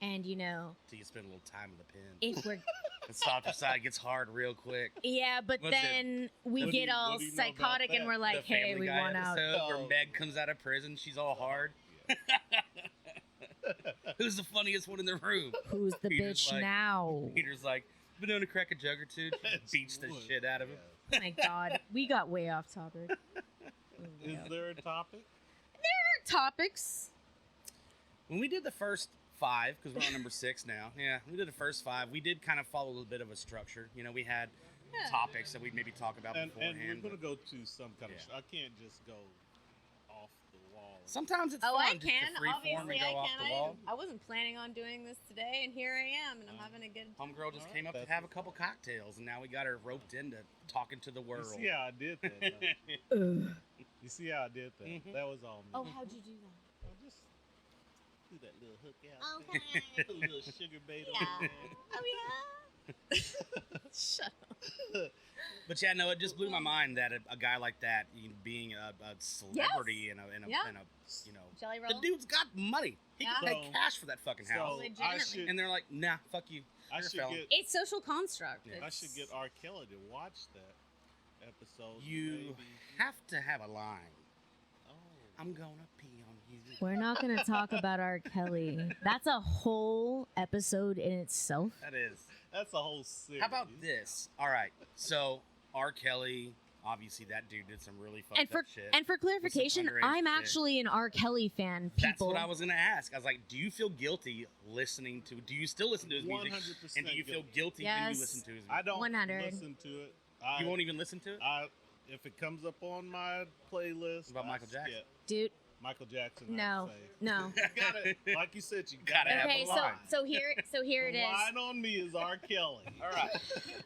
Speaker 3: and you know,
Speaker 2: So you spend a little time in the pen.
Speaker 3: if we're
Speaker 2: The softer side gets hard real quick.
Speaker 3: yeah, but
Speaker 2: What's it-
Speaker 3: then we
Speaker 1: what do
Speaker 3: get
Speaker 1: you-
Speaker 3: all
Speaker 1: what do you know about
Speaker 3: psychotic and
Speaker 1: that?
Speaker 3: we're like,
Speaker 2: The
Speaker 3: hey,
Speaker 2: Family
Speaker 3: we
Speaker 2: Guy
Speaker 3: want out.
Speaker 2: episode where
Speaker 1: Oh.
Speaker 2: Meg comes out of prison, she's all hard. Who's the funniest one in the room?
Speaker 3: Who's the
Speaker 2: Peter's
Speaker 3: bitch
Speaker 2: like-
Speaker 3: now?
Speaker 2: Peter's like, been known to crack a jug or two.
Speaker 1: That's
Speaker 2: Beats the
Speaker 1: wood.
Speaker 2: shit out of him.
Speaker 3: Oh my god, we got way off topic.
Speaker 1: Is there a topic?
Speaker 3: Topics?
Speaker 2: When we did the first 5, because we're on number 6 now. Yeah, we did the first 5. We did kind of follow a little bit of a structure. You know, we had
Speaker 3: Yeah.
Speaker 2: topics that we'd maybe talk about
Speaker 1: And
Speaker 2: beforehand.
Speaker 1: we're
Speaker 2: but
Speaker 1: gonna go to some kind of.
Speaker 2: Yeah.
Speaker 1: I can't just go off the wall.
Speaker 2: sometimes it's
Speaker 3: Oh,
Speaker 2: fun
Speaker 3: I
Speaker 2: just
Speaker 3: can.
Speaker 2: to free form
Speaker 3: Obviously,
Speaker 2: and
Speaker 3: I
Speaker 2: go off
Speaker 3: can.
Speaker 2: the wall.
Speaker 3: I wasn't planning on doing this today, and here I am, and I'm having a good.
Speaker 2: Homegirl just
Speaker 1: Alright,
Speaker 2: came up to
Speaker 1: that's-
Speaker 2: have a couple cocktails, and now we got her roped into talking to the
Speaker 1: You
Speaker 2: world.
Speaker 1: see how I did that? though?
Speaker 3: Ugh.
Speaker 1: You see how I did that?
Speaker 2: Mhm.
Speaker 1: That was all me.
Speaker 3: Oh, how'd you do that?
Speaker 1: I just do that little hook out.
Speaker 3: Okay.
Speaker 1: Put a little sugar bait
Speaker 3: Yeah.
Speaker 1: on there.
Speaker 3: Oh yeah. Shut up.
Speaker 2: But yeah, no, it just blew my mind that a guy like that, you know, being a celebrity and a
Speaker 3: Yeah.
Speaker 2: you know,
Speaker 3: Jelly
Speaker 2: the
Speaker 3: roll.
Speaker 2: dude's got money. He can
Speaker 1: Yeah.
Speaker 2: pay cash for that fucking
Speaker 1: So
Speaker 2: house.
Speaker 1: I
Speaker 3: Legitimately.
Speaker 1: should,
Speaker 2: And they're like, nah, fuck you.
Speaker 1: I
Speaker 2: You're a
Speaker 1: should
Speaker 2: felon.
Speaker 1: get,
Speaker 3: It's social construct.
Speaker 2: Yeah.
Speaker 1: I should get R. Kelly to watch that episode.
Speaker 2: You
Speaker 1: maybe.
Speaker 2: have to have a line.
Speaker 1: Oh.
Speaker 2: I'm gonna pee on you.
Speaker 3: We're not going to talk about R. Kelly. That's a whole episode in itself.
Speaker 2: That is.
Speaker 1: That's a whole series.
Speaker 2: How about this? All right. So R. Kelly, obviously that dude did some really fucked
Speaker 3: And for
Speaker 2: up shit.
Speaker 3: and for clarification,
Speaker 2: underage
Speaker 3: I'm
Speaker 2: shit.
Speaker 3: actually an R. Kelly fan. People.
Speaker 2: That's what I was gonna ask. I was like, do you feel guilty listening to? Do you still listen to his music?
Speaker 1: 100%
Speaker 2: And do you feel guilty when
Speaker 3: Yes.
Speaker 2: you listen to his music?
Speaker 1: I don't
Speaker 3: 100.
Speaker 1: listen to it.
Speaker 2: You won't even listen to it?
Speaker 1: If it comes up on my playlist,
Speaker 2: About
Speaker 1: I
Speaker 2: Michael Jackson?
Speaker 1: skip.
Speaker 3: Dude,
Speaker 1: Michael Jackson.
Speaker 3: No.
Speaker 1: I'd say.
Speaker 3: no.
Speaker 1: You gotta, like you said, you
Speaker 2: Gotta
Speaker 1: gotta
Speaker 2: have
Speaker 3: Okay,
Speaker 2: a
Speaker 3: so
Speaker 2: line.
Speaker 3: here it
Speaker 1: The
Speaker 3: is.
Speaker 1: line on me is R. Kelly. All right.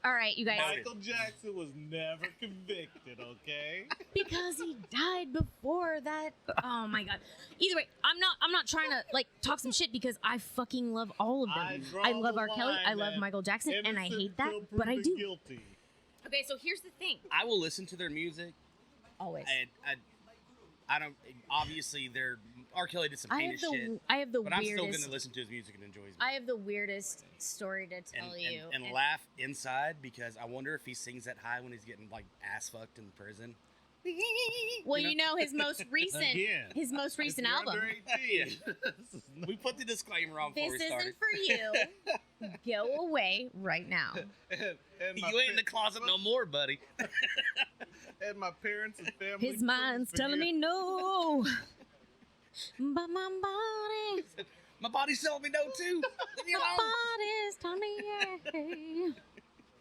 Speaker 3: All right, you guys.
Speaker 2: Noted.
Speaker 1: Michael Jackson was never convicted. Okay.
Speaker 3: Because he died before that. Oh my god. Either way, I'm not trying to like talk some shit because I fucking love all of them.
Speaker 1: draw
Speaker 3: I love
Speaker 1: the
Speaker 3: R. Kelly.
Speaker 1: line
Speaker 3: I love
Speaker 1: that
Speaker 3: Michael Jackson, and I
Speaker 1: innocent
Speaker 3: hate that,
Speaker 1: till
Speaker 3: but I
Speaker 1: proven
Speaker 3: do.
Speaker 1: Guilty.
Speaker 3: Okay, so here's the thing.
Speaker 2: I will listen to their music.
Speaker 3: Always.
Speaker 2: I don't. Obviously, they're R. Kelly did some
Speaker 3: I
Speaker 2: heinous
Speaker 3: have the
Speaker 2: shit,
Speaker 3: I have the
Speaker 2: but I'm still
Speaker 3: weirdest.
Speaker 2: gonna listen to his music and enjoy his music.
Speaker 3: I have the weirdest story to tell you.
Speaker 2: And laugh inside because I wonder if he sings that high when he's getting like ass fucked in prison.
Speaker 3: Well, you know his most recent
Speaker 1: Again,
Speaker 3: album.
Speaker 1: Under 18.
Speaker 2: We put the disclaimer on before
Speaker 3: This
Speaker 2: we started.
Speaker 3: isn't for you. Go away right now.
Speaker 1: and my
Speaker 2: You ain't in the
Speaker 1: pa-
Speaker 2: closet no more, buddy.
Speaker 1: And my parents and family.
Speaker 3: His mind's
Speaker 1: please
Speaker 3: telling me
Speaker 1: forgive-
Speaker 3: no, but my body,
Speaker 2: My body's telling me no too. Leave me
Speaker 3: my
Speaker 2: alone.
Speaker 3: body's telling me yeah.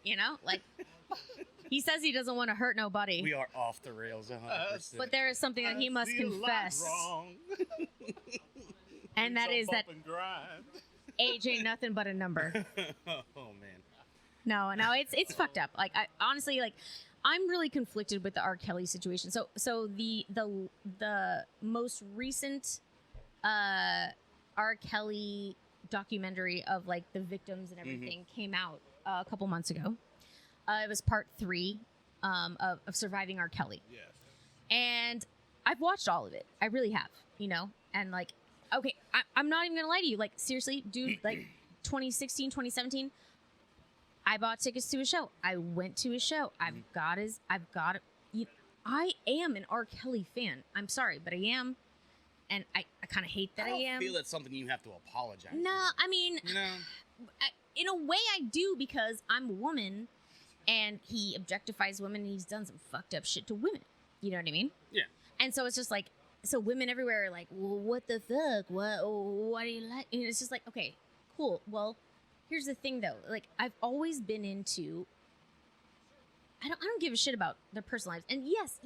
Speaker 3: You know, like he says he doesn't want to hurt nobody,
Speaker 2: We are off the rails 100%.
Speaker 3: but there is something that he
Speaker 1: I
Speaker 3: must
Speaker 1: see a lot
Speaker 3: confess,
Speaker 1: wrong.
Speaker 3: and that
Speaker 1: Please
Speaker 3: is
Speaker 1: don't
Speaker 3: that
Speaker 1: bump and grind.
Speaker 3: age ain't nothing but a number.
Speaker 2: Oh man.
Speaker 3: No, it's fucked up. Like I honestly like I'm really conflicted with the R. Kelly situation. So the most recent R. Kelly documentary of like the victims and everything came out a couple months ago. It was part 3 of surviving R. Kelly.
Speaker 1: Yes.
Speaker 3: And I've watched all of it. I really have, you know? And like, okay, I'm not even gonna lie to you. Like, seriously, dude, like 2016, 2017, I bought tickets to a show. I went to a show. I am an R. Kelly fan. I'm sorry, but I am. And I kind of hate that
Speaker 2: I
Speaker 3: I
Speaker 2: don't
Speaker 3: am.
Speaker 2: feel it's something you have to apologize
Speaker 3: No, I mean,
Speaker 2: for. No.
Speaker 3: in a way I do because I'm a woman and he objectifies women and he's done some fucked up shit to women. You know what I mean?
Speaker 2: Yeah.
Speaker 3: And so it's just like, so women everywhere are like, well, what the fuck? What do you like? And it's just like, okay, cool. Well, here's the thing though. Like, I've always been into, I don't give a shit about their personal lives. And yes.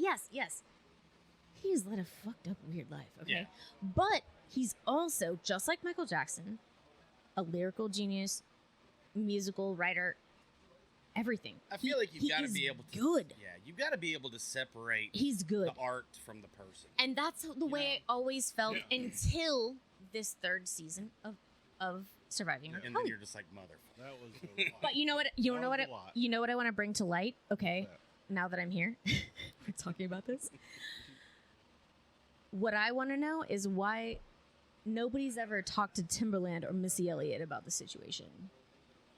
Speaker 3: He has led a fucked up weird life, okay?
Speaker 2: Yeah.
Speaker 3: But he's also, just like Michael Jackson, a lyrical genius, musical writer, everything.
Speaker 2: I feel like you've got to
Speaker 3: is
Speaker 2: be able to.
Speaker 3: good.
Speaker 2: Yeah, you've got to be able to separate
Speaker 3: He's good.
Speaker 2: the art from the person.
Speaker 3: And that's the way I always felt until this 3rd season of Surviving R.
Speaker 2: And then
Speaker 3: Kelly.
Speaker 2: you're just like, motherfucker.
Speaker 1: That was a lot.
Speaker 3: But you know what? You
Speaker 1: That
Speaker 3: know
Speaker 1: was
Speaker 3: what?
Speaker 1: a lot.
Speaker 3: You know what I want to bring to light. Okay,
Speaker 1: What's
Speaker 3: now that I'm here, we're talking about this. What I want to know is why nobody's ever talked to Timberland or Missy Elliott about the situation.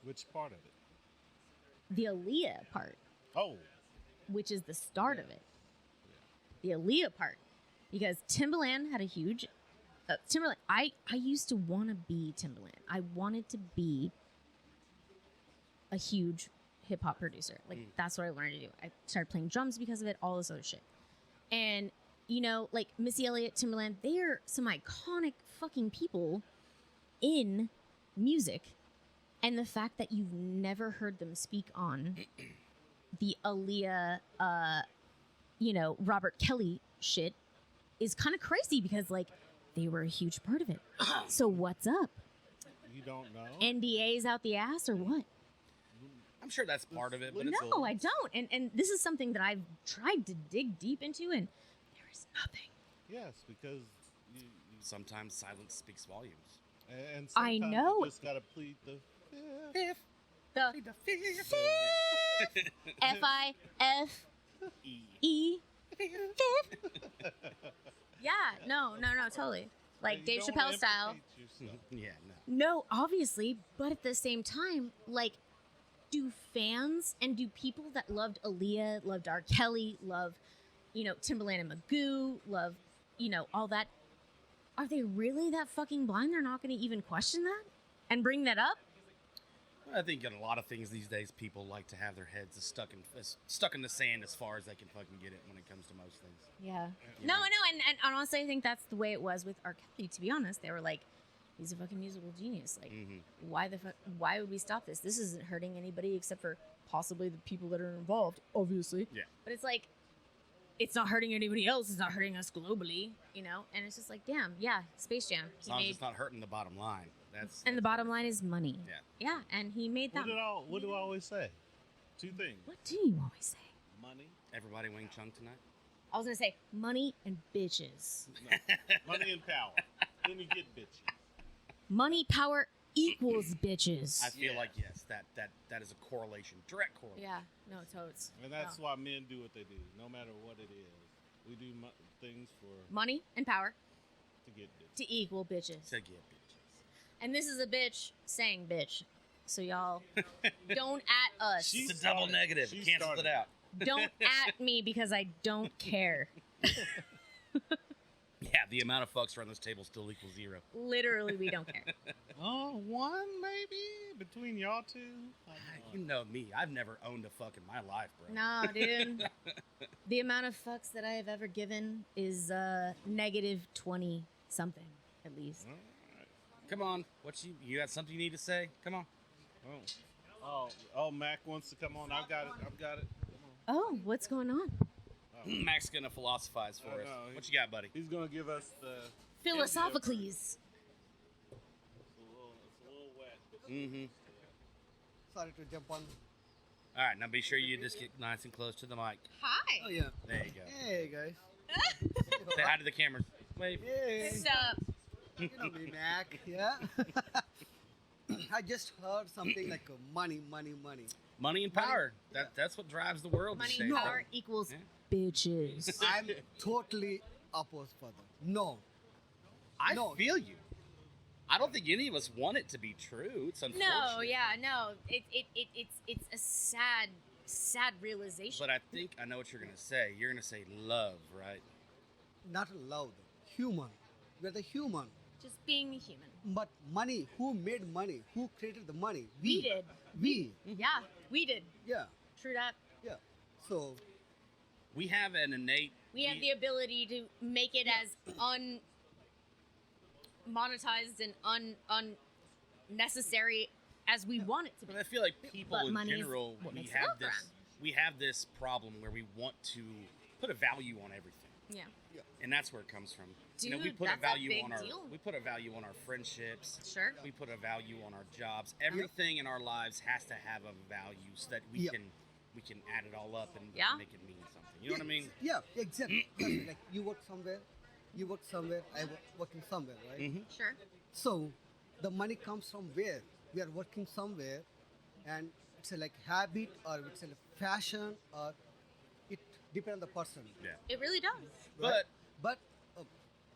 Speaker 1: Which part of it?
Speaker 3: The Aaliyah part,
Speaker 1: Oh,
Speaker 3: which is the start of it. The Aaliyah part, because Timbaland had a huge Timberland. I used to want to be Timbaland. I wanted to be a huge hip hop producer. Like that's what I wanted to do. I started playing drums because of it. All this other shit. And you know, like Missy Elliott, Timberland, they're some iconic fucking people in music. And the fact that you've never heard them speak on the Aaliyah, Robert Kelly shit is kind of crazy because, like, they were a huge part of it. So what's up?
Speaker 1: you don't know?
Speaker 3: NDAs out the ass or what?
Speaker 2: I'm sure that's part of it, but it's
Speaker 3: No, I don't. And this is something that I've tried to dig deep into, and there is nothing.
Speaker 1: Yes, because you
Speaker 2: sometimes silence speaks volumes.
Speaker 1: and
Speaker 3: I
Speaker 1: sometimes
Speaker 3: know.
Speaker 1: you just gotta plead the fifth.
Speaker 3: The
Speaker 2: Fifth.
Speaker 3: FIFE. Yeah, no, totally. Like
Speaker 1: You
Speaker 3: Dave
Speaker 1: don't
Speaker 3: Chappelle style.
Speaker 1: implicate yourself.
Speaker 2: Yeah, no.
Speaker 3: No, obviously, but at the same time, like, do fans and do people that loved Aaliyah, loved R. Kelly, love, Timbaland and Magoo, love, all that, are they really that fucking blind? They're not going to even question that and bring that up?
Speaker 2: I think in a lot of things these days, people like to have their heads as stuck in the sand as far as they can fucking get it when it comes to most things.
Speaker 3: Yeah. No, I know, and honestly, I think that's the way it was with R. Kelly. To be honest, they were like, he's a fucking musical genius. Like, why would we stop this? This isn't hurting anybody except for possibly the people that are involved, obviously.
Speaker 2: Yeah.
Speaker 3: But it's like, it's not hurting anybody else. It's not hurting us globally, And it's just like, damn, yeah, Space Jam.
Speaker 2: As long as it's not hurting the bottom line.
Speaker 3: And the bottom line is money.
Speaker 2: Yeah.
Speaker 3: Yeah, and he made that.
Speaker 1: What do I always say? 2 things.
Speaker 3: What do you always say?
Speaker 1: Money.
Speaker 2: Everybody Wing Chun tonight?
Speaker 3: I was gonna say money and bitches.
Speaker 1: No. Money and power. Then you get bitchy.
Speaker 3: Money, power equals bitches.
Speaker 2: I feel like, yes, that is a correlation, direct correlation.
Speaker 3: Yeah, no, totes.
Speaker 1: And that's why men do what they do, no matter what it is. We do things for
Speaker 3: Money and power.
Speaker 1: To get bitches.
Speaker 3: to equal bitches.
Speaker 2: To get bitches.
Speaker 3: And this is a bitch saying bitch. So y'all don't at us.
Speaker 1: She-
Speaker 2: It's a double
Speaker 1: started.
Speaker 2: negative.
Speaker 1: She
Speaker 2: Cancel it
Speaker 1: started.
Speaker 2: out.
Speaker 3: Don't at me because I don't care.
Speaker 2: Yeah, the amount of fucks around this table still equals 0.
Speaker 3: Literally, we don't care.
Speaker 1: Oh, one maybe between y'all two.
Speaker 2: You know me. I've never owned a fuck in my life, bro.
Speaker 3: Nah, dude. The amount of fucks that I have ever given is negative 20 something, at least.
Speaker 2: Come on. You got something you need to say? Come on.
Speaker 1: Oh, Mac wants to come on. I've got it. Come
Speaker 3: Oh, what's going on?
Speaker 1: on.
Speaker 2: Mac's gonna philosophize for us.
Speaker 1: no,
Speaker 2: What you got, buddy?
Speaker 1: He's gonna give us the.
Speaker 3: Philosophicles.
Speaker 1: It's a little wet.
Speaker 2: Mm-hmm.
Speaker 4: Sorry to jump on.
Speaker 2: All right, now be sure you just get nice and close to the mic.
Speaker 3: Hi.
Speaker 4: Oh yeah.
Speaker 2: There you go.
Speaker 4: Hey guys.
Speaker 2: Say hi to the cameras. Wave.
Speaker 4: Hey.
Speaker 3: Sup?
Speaker 4: You know me, Mac. Yeah. I just heard something like money.
Speaker 2: Money and power. That's what drives the world
Speaker 3: Money
Speaker 2: these
Speaker 3: and
Speaker 2: days.
Speaker 3: power equals
Speaker 2: Yeah.
Speaker 3: bitches.
Speaker 4: I'm totally opposed for them. No.
Speaker 2: I
Speaker 4: No.
Speaker 2: feel you. I don't think any of us want it to be true. It's unfortunate.
Speaker 3: No, yeah, no. It's a sad realization.
Speaker 2: But I think I know what you're gonna say. You're gonna say love, right?
Speaker 4: Not love. Human. We're the human.
Speaker 3: Just being a human.
Speaker 4: But money. Who made money? Who created the money?
Speaker 3: We did.
Speaker 4: We.
Speaker 3: Yeah, we did.
Speaker 4: Yeah.
Speaker 3: True that.
Speaker 4: Yeah. So
Speaker 2: We have an innate.
Speaker 3: We have the ability to make it as unmonetized and unnecessary as we want it to be.
Speaker 2: But I feel like people
Speaker 3: But
Speaker 2: in
Speaker 3: money is
Speaker 2: general,
Speaker 3: what
Speaker 2: we
Speaker 3: makes the
Speaker 2: have
Speaker 3: world
Speaker 2: this.
Speaker 3: run.
Speaker 2: We have this problem where we want to put a value on everything.
Speaker 3: Yeah.
Speaker 2: And that's where it comes from. we
Speaker 3: Dude,
Speaker 2: put
Speaker 3: that's
Speaker 2: a value
Speaker 3: a big
Speaker 2: on our
Speaker 3: deal.
Speaker 2: we put a value on our friendships.
Speaker 3: Sure.
Speaker 2: We put a value on our jobs. Everything in our lives has to have a value so that we
Speaker 4: Yeah.
Speaker 2: can add it all up and
Speaker 3: Yeah.
Speaker 2: make it mean something. You know what I mean?
Speaker 4: Yeah, exactly. Like you work somewhere, I working somewhere, right?
Speaker 2: Mm-hmm.
Speaker 3: Sure.
Speaker 4: So the money comes from where? We are working somewhere, and it's a like habit or it's a fashion or it depends on the person.
Speaker 2: Yeah.
Speaker 3: It really does.
Speaker 2: But
Speaker 4: But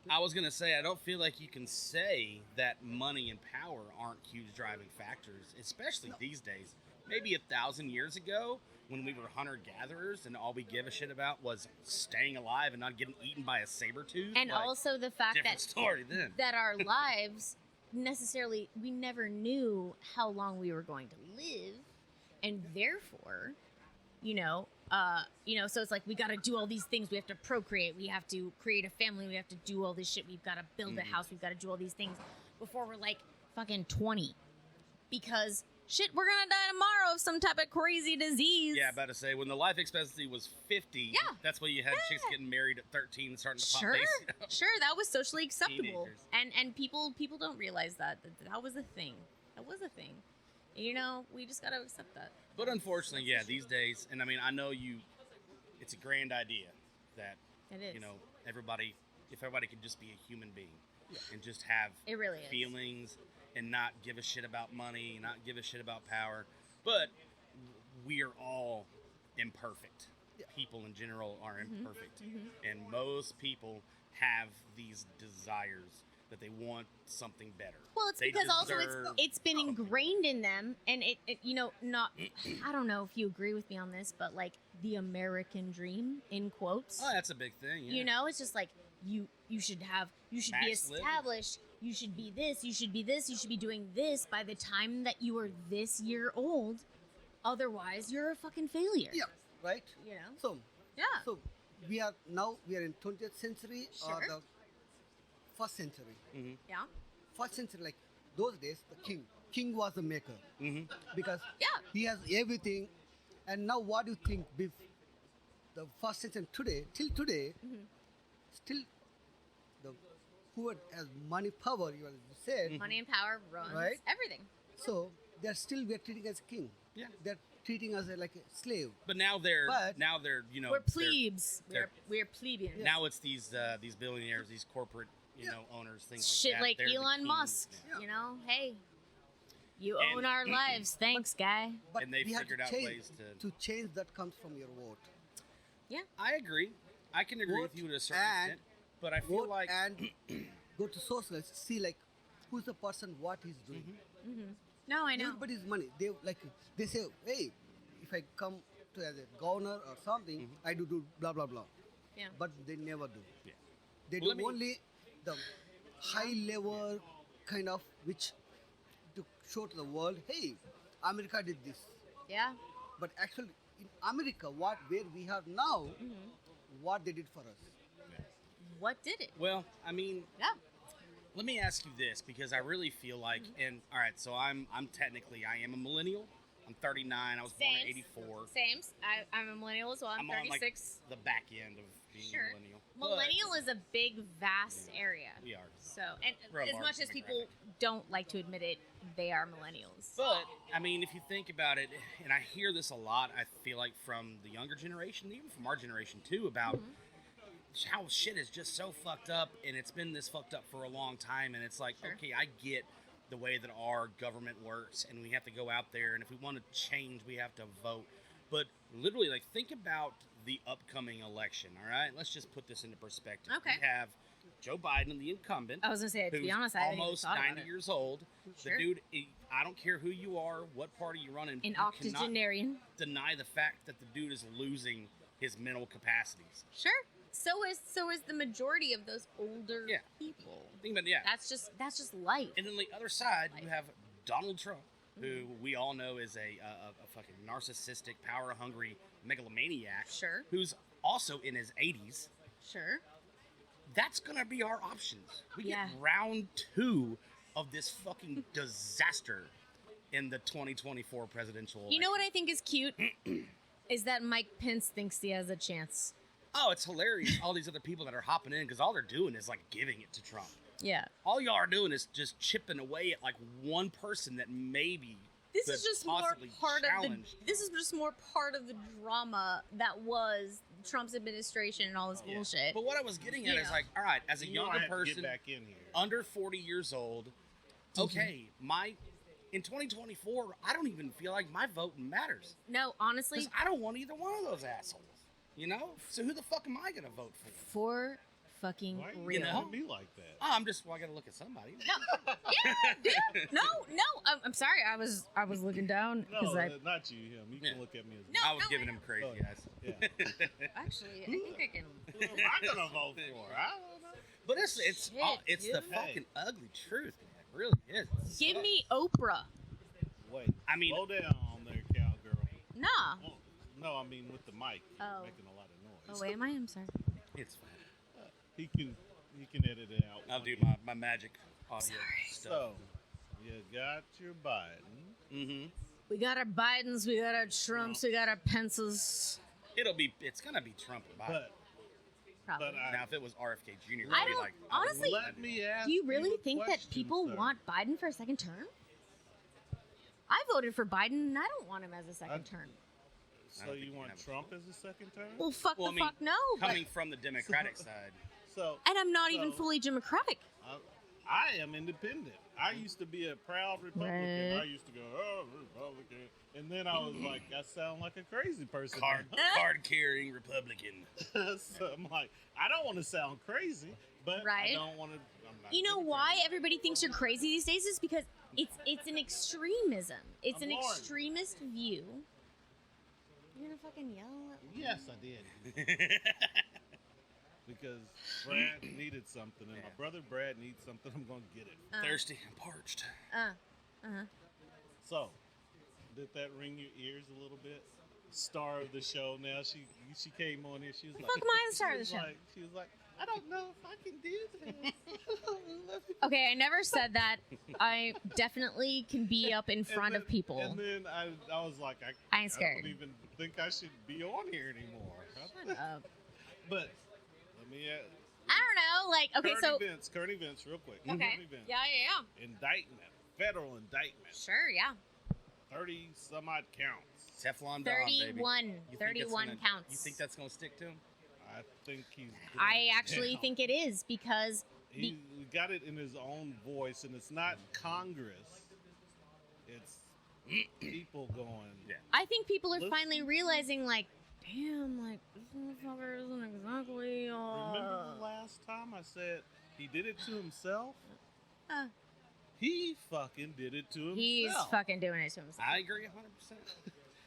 Speaker 2: I was gonna say I don't feel like you can say that money and power aren't huge driving factors, especially these days. Maybe 1,000 years ago, when we were hunter-gatherers and all we give a shit about was staying alive and not getting eaten by a saber tooth.
Speaker 3: And also the fact
Speaker 2: different
Speaker 3: that
Speaker 2: story then.
Speaker 3: that our lives necessarily we never knew how long we were going to live, and therefore, so it's like we got to do all these things. We have to procreate. We have to create a family. We have to do all this shit. We've got to build a house. We've got to do all these things before we're like fucking 20, because shit, we're gonna die tomorrow of some type of crazy disease.
Speaker 2: Yeah, about to say when the life expectancy was 50,
Speaker 3: Yeah.
Speaker 2: that's when you had chicks getting married at 13 and starting to pop
Speaker 3: Sure,
Speaker 2: base.
Speaker 3: sure, that was socially acceptable,
Speaker 2: Teenagers.
Speaker 3: and people don't realize that was a thing. That was a thing. We just gotta accept that.
Speaker 2: But unfortunately, yeah, these days, and I mean, I know it's a grand idea that
Speaker 3: It is.
Speaker 2: if everybody could just be a human being and just have
Speaker 3: It really is.
Speaker 2: feelings and not give a shit about money, not give a shit about power. But we are all imperfect. People in general are imperfect. And most people have these desires that they want something better.
Speaker 3: Well, it's
Speaker 2: They
Speaker 3: because also
Speaker 2: deserve
Speaker 3: it's been
Speaker 2: something.
Speaker 3: ingrained in them, and it not. I don't know if you agree with me on this, but like the American dream in quotes.
Speaker 2: Oh, that's a big thing. Yeah.
Speaker 3: It's just like you should be
Speaker 2: Max living.
Speaker 3: established. You should be this. You should be this. You should be doing this by the time that you are this year old. Otherwise, you're a fucking failure.
Speaker 4: yeah, right. So
Speaker 3: Yeah.
Speaker 4: so we are in 20th century or
Speaker 3: Sure.
Speaker 4: the first century.
Speaker 3: Yeah.
Speaker 4: First century, like those days, the king was the maker because
Speaker 3: Yeah.
Speaker 4: he has everything. And now, what do you think? The first century till today, still the who has money, power, you said.
Speaker 3: Money and power runs
Speaker 4: Right.
Speaker 3: everything.
Speaker 4: So we are treating as king.
Speaker 2: Yeah.
Speaker 4: They're treating us like a slave.
Speaker 2: But now they're
Speaker 4: But-
Speaker 3: We're plebes.
Speaker 2: they're-
Speaker 3: We're plebeians.
Speaker 2: Now it's these billionaires, these corporate owners, things
Speaker 3: Shit
Speaker 2: like
Speaker 3: like
Speaker 2: that. They're the
Speaker 3: Elon
Speaker 2: kings
Speaker 3: Musk.
Speaker 2: now.
Speaker 3: Hey, you
Speaker 2: And-
Speaker 3: own our lives. Thanks, guy.
Speaker 4: But
Speaker 2: And they
Speaker 4: we have
Speaker 2: figured
Speaker 4: to
Speaker 2: out
Speaker 4: change,
Speaker 2: ways
Speaker 4: to change that comes from your vote.
Speaker 3: Yeah.
Speaker 2: I agree. I can agree with
Speaker 4: Vote
Speaker 2: you to a certain
Speaker 4: and-
Speaker 2: extent, but I feel
Speaker 4: Vote
Speaker 2: like
Speaker 4: and go to socialists, see like who's the person, what he's doing.
Speaker 3: No, I know.
Speaker 4: Everybody's money. They say, hey, if I come to as a governor or something, I do blah blah blah.
Speaker 3: Yeah.
Speaker 4: But they never do.
Speaker 2: Yeah.
Speaker 4: They
Speaker 2: Well,
Speaker 4: do
Speaker 2: let me-
Speaker 4: only the high level kind of which to show to the world, hey, America did this.
Speaker 3: Yeah.
Speaker 4: But actually, in America, where we have now, what they did for us.
Speaker 3: What did it?
Speaker 2: Well, I mean,
Speaker 3: Yeah.
Speaker 2: let me ask you this because I really feel like, and all right, so I'm technically I am a millennial. I'm 39. I was born in
Speaker 3: Same.
Speaker 2: '84.
Speaker 3: Same. I'm a millennial as well. I'm
Speaker 2: on like
Speaker 3: 36.
Speaker 2: the back end of being
Speaker 3: Sure.
Speaker 2: a millennial. But
Speaker 3: Millennial is a big, vast area.
Speaker 2: we are.
Speaker 3: So, and
Speaker 2: We're a
Speaker 3: as
Speaker 2: large
Speaker 3: much as people
Speaker 2: demographic.
Speaker 3: don't like to admit it, they are millennials.
Speaker 2: But I mean, if you think about it, and I hear this a lot, I feel like from the younger generation, even from our generation too, about how shit is just so fucked up, and it's been this fucked up for a long time. And it's like,
Speaker 3: Sure.
Speaker 2: okay, I get the way that our government works, and we have to go out there, and if we want to change, we have to vote. But literally, like, think about the upcoming election. All right, let's just put this into perspective.
Speaker 3: Okay.
Speaker 2: We have Joe Biden, the incumbent.
Speaker 3: I was gonna say, to be
Speaker 2: who's
Speaker 3: honest, I haven't even
Speaker 2: almost
Speaker 3: thought about
Speaker 2: 90
Speaker 3: it.
Speaker 2: years old.
Speaker 3: Sure.
Speaker 2: The dude, I don't care who you are, what party you run in.
Speaker 3: An
Speaker 2: you cannot
Speaker 3: octogenarian.
Speaker 2: deny the fact that the dude is losing his mental capacities.
Speaker 3: Sure. So is the majority of those older
Speaker 2: Yeah.
Speaker 3: people.
Speaker 2: Think about it, yeah.
Speaker 3: That's just life.
Speaker 2: And then the other side, you have Donald Trump, who we all know is a fucking narcissistic, power-hungry megalomaniac.
Speaker 3: Sure.
Speaker 2: Who's also in his 80s.
Speaker 3: Sure.
Speaker 2: That's gonna be our options. We
Speaker 3: Yeah.
Speaker 2: get round 2 of this fucking disaster in the 2024 presidential election.
Speaker 3: You know what I think is cute? Is that Mike Pence thinks he has a chance.
Speaker 2: Oh, it's hilarious. All these other people that are hopping in because all they're doing is like giving it to Trump.
Speaker 3: Yeah.
Speaker 2: All y'all are doing is just chipping away at like one person that maybe
Speaker 3: This
Speaker 2: could
Speaker 3: is just more
Speaker 2: possibly
Speaker 3: part of the.
Speaker 2: challenge.
Speaker 3: This is just more part of the drama that was Trump's administration and all this bullshit.
Speaker 2: But what I was getting at is
Speaker 3: Yeah.
Speaker 2: like, all right, as a
Speaker 1: You know I
Speaker 2: younger
Speaker 1: have to
Speaker 2: person,
Speaker 1: get back in here.
Speaker 2: under 40 years old, okay, in 2024, I don't even feel like my vote matters
Speaker 3: No, honestly,
Speaker 2: because I don't want either one of those assholes. You know, so who the fuck am I gonna vote for?
Speaker 3: for fucking
Speaker 1: Why are you
Speaker 3: real.
Speaker 1: looking at me like that?
Speaker 2: Oh, I gotta look at somebody.
Speaker 3: No, yeah, dude. No. I'm sorry. I was looking down
Speaker 1: No,
Speaker 3: because I
Speaker 1: not you, him. You
Speaker 2: Yeah.
Speaker 1: can look at me as
Speaker 3: No.
Speaker 2: I was giving him crazy
Speaker 1: Oh, yeah.
Speaker 2: eyes.
Speaker 1: Yeah.
Speaker 3: actually I think I can.
Speaker 1: Who am I gonna vote for? I don't know.
Speaker 2: But it's
Speaker 3: Shit,
Speaker 2: the
Speaker 3: dude.
Speaker 2: fucking ugly truth, man. It really is. It
Speaker 3: Give
Speaker 2: sucks.
Speaker 3: me Oprah.
Speaker 1: Wait.
Speaker 2: I mean-
Speaker 1: slow down there, cowgirl.
Speaker 3: Nah.
Speaker 1: Oh, no, I mean with the mic. You're
Speaker 3: Oh.
Speaker 1: making a lot of
Speaker 3: Oh
Speaker 1: noise.
Speaker 3: wait, am I? I'm sorry.
Speaker 2: It's fine.
Speaker 1: He can edit it out.
Speaker 2: I'll do my magic audio
Speaker 3: Sorry.
Speaker 2: stuff.
Speaker 1: So, you got your Biden.
Speaker 2: Mm-hmm.
Speaker 3: We got our Bidens, we got our Trumps, we got our Pences.
Speaker 2: It's gonna be Trump or Biden.
Speaker 1: But
Speaker 3: Probably.
Speaker 2: Now, if it was RFK Jr.,
Speaker 3: I
Speaker 2: I'd be
Speaker 3: don't-
Speaker 2: like,
Speaker 3: honestly-
Speaker 1: let me ask
Speaker 3: Do you really
Speaker 1: a
Speaker 3: think that
Speaker 1: question,
Speaker 3: people
Speaker 1: sir.
Speaker 3: want Biden for a second term? I voted for Biden and I don't want him as a second term.
Speaker 2: I
Speaker 1: So
Speaker 2: don't think
Speaker 1: you
Speaker 2: you
Speaker 1: want
Speaker 2: have a
Speaker 1: Trump as a second term?
Speaker 3: Well, fuck
Speaker 2: Well,
Speaker 3: the
Speaker 2: I mean,
Speaker 3: fuck no.
Speaker 2: coming from the Democratic side.
Speaker 1: So
Speaker 3: And I'm not even
Speaker 1: so,
Speaker 3: fully Democratic.
Speaker 1: I am independent. I used to be a proud Republican.
Speaker 3: Right.
Speaker 1: I used to go, oh, Republican. And then I was like, I sound like a crazy person.
Speaker 2: Card carrying Republican.
Speaker 1: So I'm like, I don't want to sound crazy, but
Speaker 3: Right.
Speaker 1: I don't want to. I'm not
Speaker 3: You know
Speaker 1: Democrat.
Speaker 3: why everybody thinks you're crazy these days is because it's an extremism. It's
Speaker 1: I'm
Speaker 3: an
Speaker 1: Lauren.
Speaker 3: extremist view. You're gonna fucking yell at me?
Speaker 1: Yes, I did. Because Brad needed something, and
Speaker 2: Yeah.
Speaker 1: my brother Brad needs something. I'm going to get it.
Speaker 2: Thirsty and parched.
Speaker 1: So, did that ring your ears a little bit? Star of the show now. She came on here. She was like,
Speaker 3: Fuck am I the star of the
Speaker 1: she
Speaker 3: show?
Speaker 1: was like- She was like, I don't know if I can do this.
Speaker 3: Okay, I never said that. I definitely can be up in front of people.
Speaker 1: And then I was like,
Speaker 3: I ain't scared.
Speaker 1: don't even think I should be on here anymore.
Speaker 3: Shut up.
Speaker 1: But let me.
Speaker 3: I don't know. Like, okay, so
Speaker 1: current events, real quick.
Speaker 3: okay,
Speaker 1: Current events.
Speaker 3: yeah.
Speaker 1: Indictment, federal indictment,
Speaker 3: Sure, yeah.
Speaker 1: 30 some odd counts.
Speaker 2: Teflon Don, baby.
Speaker 3: 31.
Speaker 2: You think it's
Speaker 3: 31
Speaker 2: gonna-
Speaker 3: counts.
Speaker 2: You think that's going to stick to him?
Speaker 1: I think he's.
Speaker 3: I
Speaker 1: going
Speaker 3: actually
Speaker 1: down.
Speaker 3: think it is because
Speaker 1: He got it in his own voice, and it's not Congress. It's people going.
Speaker 2: Yeah.
Speaker 3: I think people are
Speaker 1: Listen.
Speaker 3: finally realizing, like, damn, like this motherfucker isn't exactly.
Speaker 1: Remember the last time I said He did it to himself.
Speaker 3: Uh,
Speaker 1: He fucking did it to himself.
Speaker 3: he's fucking doing it to himself.
Speaker 2: I agree 100%.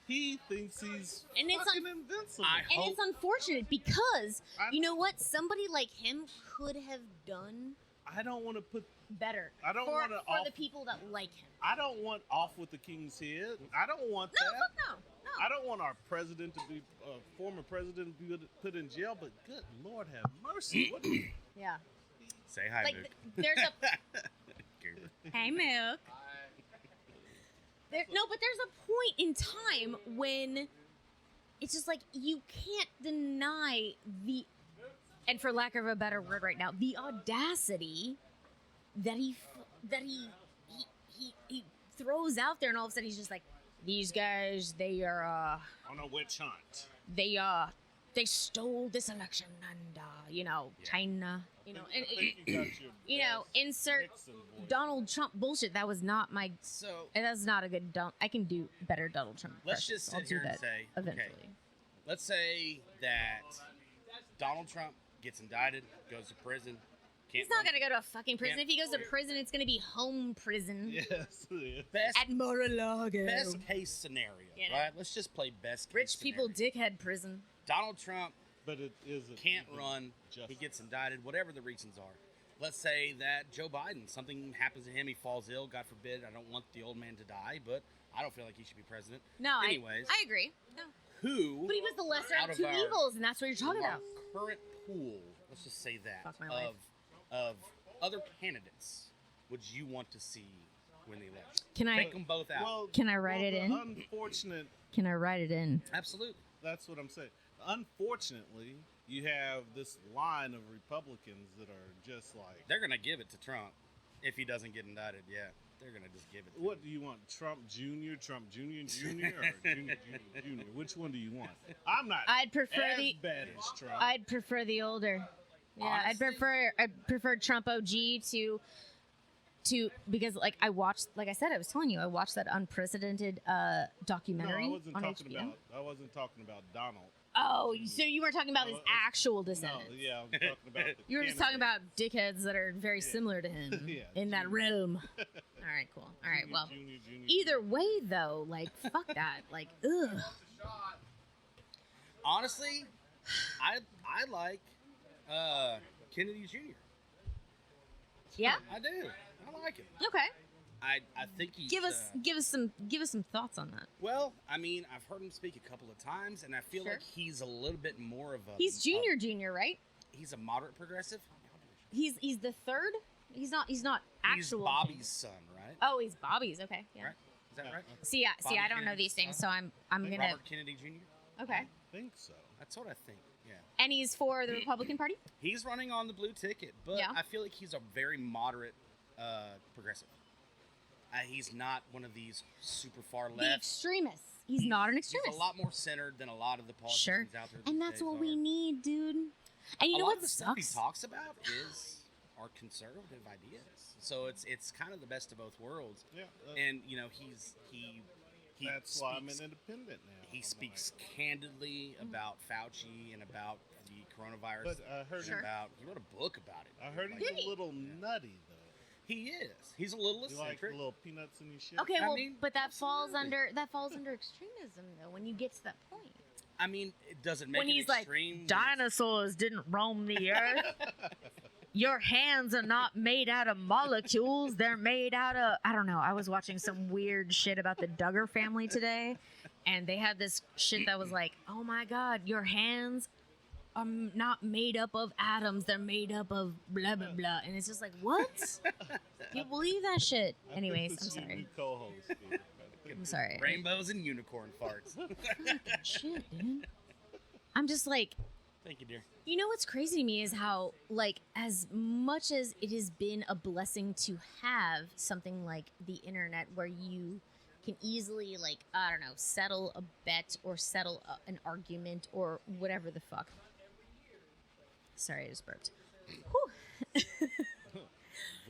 Speaker 1: He thinks he's
Speaker 3: And it's
Speaker 1: fucking invincible.
Speaker 3: And it's unfortunate because,
Speaker 1: I-
Speaker 3: you know what? Somebody like him could have done
Speaker 1: I don't want to put.
Speaker 3: better
Speaker 1: I don't
Speaker 3: for,
Speaker 1: wanna
Speaker 3: for
Speaker 1: off-
Speaker 3: the people that like him.
Speaker 1: I don't want off with the king's head. I don't want
Speaker 3: No,
Speaker 1: that.
Speaker 3: fuck no.
Speaker 1: I don't want our president to be former president to be put in jail. But good Lord, have mercy. What?
Speaker 3: Yeah.
Speaker 2: Say hi,
Speaker 3: Like,
Speaker 2: Luke.
Speaker 3: there's a...
Speaker 2: Goober.
Speaker 3: Hey, Milk. But there's a point in time when it's just like you can't deny the, and for lack of a better word right now, the audacity that he throws out there, and all of a sudden he's just like, these guys, they are
Speaker 1: On a witch hunt.
Speaker 3: they stole this election, and
Speaker 2: Yeah.
Speaker 3: China, and
Speaker 1: I think you got your best
Speaker 3: insert
Speaker 1: Nixon voice.
Speaker 3: Donald Trump bullshit. That was not my.
Speaker 2: So
Speaker 3: And that's not a good. I can do better Donald Trump.
Speaker 2: let's
Speaker 3: impressions.
Speaker 2: just
Speaker 3: I'll
Speaker 2: sit
Speaker 3: do
Speaker 2: here and
Speaker 3: that
Speaker 2: say,
Speaker 3: eventually.
Speaker 2: okay, let's say that Donald Trump gets indicted, goes to prison. Can't
Speaker 3: He's not
Speaker 2: run-
Speaker 3: gonna go to a fucking prison.
Speaker 2: Yeah.
Speaker 3: If he goes to prison, it's gonna be home prison
Speaker 1: Yes. yes.
Speaker 2: Best,
Speaker 3: at Mar-a-Lago.
Speaker 2: best case scenario,
Speaker 3: You know.
Speaker 2: right? Let's just play best case
Speaker 3: Rich people,
Speaker 2: scenario.
Speaker 3: dickhead prison.
Speaker 2: Donald Trump
Speaker 1: But it isn't.
Speaker 2: can't
Speaker 1: even
Speaker 2: run. He
Speaker 1: justice.
Speaker 2: gets indicted, whatever the reasons are. Let's say that Joe Biden, something happens to him, he falls ill, God forbid. I don't want the old man to die, but I don't feel like he should be president.
Speaker 3: No,
Speaker 2: Anyways.
Speaker 3: I agree. No,
Speaker 2: Who,
Speaker 3: but he was the lesser
Speaker 2: out
Speaker 3: of
Speaker 2: of
Speaker 3: two
Speaker 2: our-
Speaker 3: evils, and that's what you're talking
Speaker 2: our
Speaker 3: about.
Speaker 2: current pool, let's just say that,
Speaker 3: Fuck my life.
Speaker 2: of other candidates would you want to see win the election?
Speaker 3: Can I?
Speaker 2: Take them both out.
Speaker 1: Well,
Speaker 3: Can I write it
Speaker 1: the
Speaker 3: in?
Speaker 1: Unfortunate.
Speaker 3: Can I write it in?
Speaker 2: Absolutely.
Speaker 1: That's what I'm saying. Unfortunately, you have this line of Republicans that are just like,
Speaker 2: They're going to give it to Trump if he doesn't get indicted. Yeah, they're going to just give it to
Speaker 1: what
Speaker 2: him.
Speaker 1: do you want? Trump Jr., Trump Jr., Jr., or Jr., Jr., Jr.? Which one do you want? I'm not
Speaker 3: I'd prefer
Speaker 1: as
Speaker 3: the.
Speaker 1: bad as Trump.
Speaker 3: I'd prefer the older. Yeah,
Speaker 2: Honestly?
Speaker 3: I'd prefer Trump OG to because like I was telling you, I watched that unprecedented
Speaker 1: no,
Speaker 3: documentary
Speaker 1: I wasn't
Speaker 3: on
Speaker 1: talking
Speaker 3: HBO.
Speaker 1: about. I wasn't talking about Donald.
Speaker 3: Oh, so you weren't talking about his actual
Speaker 1: No,
Speaker 3: descendants.
Speaker 1: yeah, I'm talking about. The
Speaker 3: You were just talking
Speaker 1: candidate.
Speaker 3: about dickheads that are very similar to him
Speaker 1: Yeah,
Speaker 3: in that
Speaker 1: Junior.
Speaker 3: realm. All right, cool. All right,
Speaker 1: Junior,
Speaker 3: well,
Speaker 1: Junior, Junior,
Speaker 3: either way though, like fuck that. Like, ugh.
Speaker 2: Honestly, I like Kennedy Jr.
Speaker 3: Yeah.
Speaker 2: I do. I like him.
Speaker 3: Okay.
Speaker 2: I think he's
Speaker 3: Give us some thoughts on that.
Speaker 2: well, I mean, I've heard him speak a couple of times, and I feel
Speaker 3: Sure.
Speaker 2: like he's a little bit more of a.
Speaker 3: He's junior, right?
Speaker 2: He's a moderate progressive.
Speaker 3: He's the third. He's not actual.
Speaker 2: He's Bobby's son, right?
Speaker 3: Oh, he's Bobby's. Okay. Yeah.
Speaker 2: Right? Is that right?
Speaker 3: See,
Speaker 2: Bobby
Speaker 3: I don't know
Speaker 2: Kennedy's
Speaker 3: these things, so
Speaker 2: son?
Speaker 3: I'm gonna.
Speaker 2: Robert Kennedy Jr.
Speaker 3: Okay.
Speaker 1: I think so.
Speaker 2: That's what I think. Yeah.
Speaker 3: And he's for the Republican Party.
Speaker 2: He's running on the blue ticket, but
Speaker 3: Yeah.
Speaker 2: I feel like he's a very moderate progressive. He's not one of these super far
Speaker 3: The
Speaker 2: left.
Speaker 3: extremist. He's not an
Speaker 2: He's
Speaker 3: extremist.
Speaker 2: a lot more centered than a lot of the politicians
Speaker 3: Sure.
Speaker 2: out there.
Speaker 3: And
Speaker 2: these
Speaker 3: that's
Speaker 2: days
Speaker 3: what
Speaker 2: are.
Speaker 3: we need, dude. And you
Speaker 2: a
Speaker 3: know
Speaker 2: lot
Speaker 3: what
Speaker 2: of the stuff he
Speaker 3: sucks?
Speaker 2: talks about are conservative ideas. So it's kind of the best of both worlds.
Speaker 1: Yeah,
Speaker 2: And you know he
Speaker 1: that's why I'm
Speaker 2: speaks-
Speaker 1: an independent now.
Speaker 2: He
Speaker 1: I'm
Speaker 2: speaks
Speaker 1: like-
Speaker 2: candidly about Fauci and about the coronavirus.
Speaker 1: But I heard
Speaker 3: Sure.
Speaker 2: about he wrote a book about it.
Speaker 1: I heard
Speaker 2: Like,
Speaker 1: he's
Speaker 3: Did he?
Speaker 1: a little nutty though.
Speaker 2: he is. He's a little
Speaker 1: You like the
Speaker 2: eccentric.
Speaker 1: little peanuts in your shit?
Speaker 3: Okay,
Speaker 2: I
Speaker 3: well,
Speaker 2: mean,
Speaker 3: but that falls
Speaker 2: absolutely.
Speaker 3: under extremism though. When you get to that point,
Speaker 2: I mean, it doesn't make
Speaker 3: when
Speaker 2: it
Speaker 3: he's like,
Speaker 2: extreme. when it's-
Speaker 3: dinosaurs didn't roam the earth. Your hands are not made out of molecules. They're made out of, I don't know. I was watching some weird shit about the Duggar family today, and they had this shit that was like, oh my God, your hands are not made up of atoms. They're made up of blah, blah, blah. And it's just like, what? You believe that shit?
Speaker 1: I think
Speaker 3: Anyways, I'm
Speaker 1: this is your
Speaker 3: sorry.
Speaker 1: new co-host. Dude. I think
Speaker 3: I'm sorry.
Speaker 2: Rainbows and unicorn farts.
Speaker 3: Shit, dude. I'm just like,
Speaker 2: Thank you, dear.
Speaker 3: you know what's crazy to me is how, like, as much as it has been a blessing to have something like the internet where you can easily, like, I don't know, settle a bet or settle an argument or whatever the fuck. Sorry, I just burped. Whew.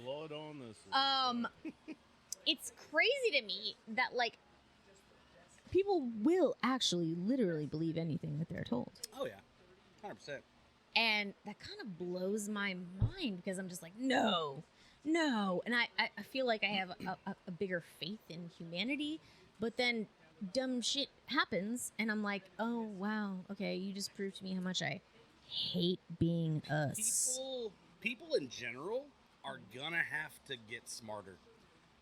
Speaker 1: Blow it on this one.
Speaker 3: It's crazy to me that, like, people will actually literally believe anything that they're told.
Speaker 2: Oh yeah, 100%.
Speaker 3: And that kind of blows my mind because I'm just like, no. And I feel like I have a bigger faith in humanity, but then dumb shit happens and I'm like, oh, wow, okay, you just proved to me how much I hate being us.
Speaker 2: People in general are gonna have to get smarter